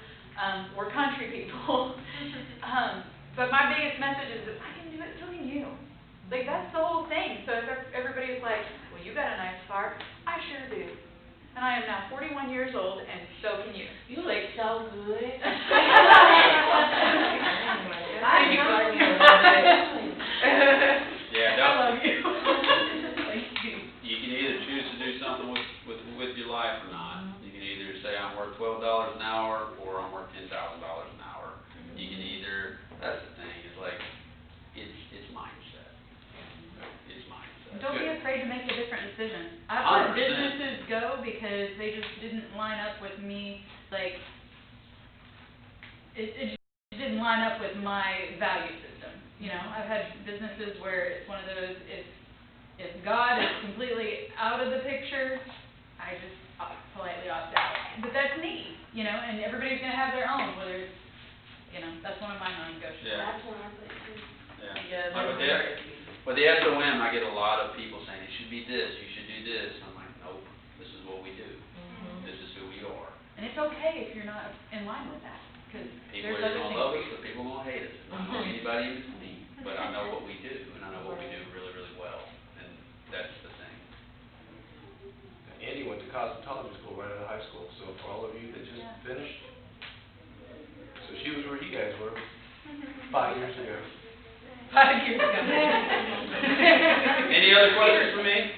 We're country people. But my biggest message is that I can do it, so can you. Like, that's the whole thing. So if everybody's like, well, you got a nice car, I sure do. And I am now 41 years old, and so can you. You look so good. Thank you. yeah, I love you. you can either choose to do something with your life or not. You can either say I'm worth $12 an hour or I'm worth $10,000 an hour. You can either, that's the thing, it's like, it's mindset. It's mindset. Don't be afraid to make a different decision. I've let 100%. businesses go because they just didn't line up with me, like, it just didn't line up with my value system. You know, I've had businesses where it's one of those, if God is completely out of the picture, I just politely opt out. But that's me, you know, and everybody's going to have their own, whether it's, you know, that's one of my non-negotiables. Yeah. That's one I put too. Yeah. Like with the SOM, I get a lot of people saying, it should be this, you should do this. I'm like, nope, this is what we do. This is who we are. And it's okay if you're not in line with that, because People there's are other going to things. love us, or people are going to hate us. I don't know anybody in between, but I know what we do, and I know what we do really, really well, and that's the thing. Andy went to cosmetology school right out of high school, so for all of you that just finished, so she was where you guys were 5 years ago. 5 years ago. Any other questions for me?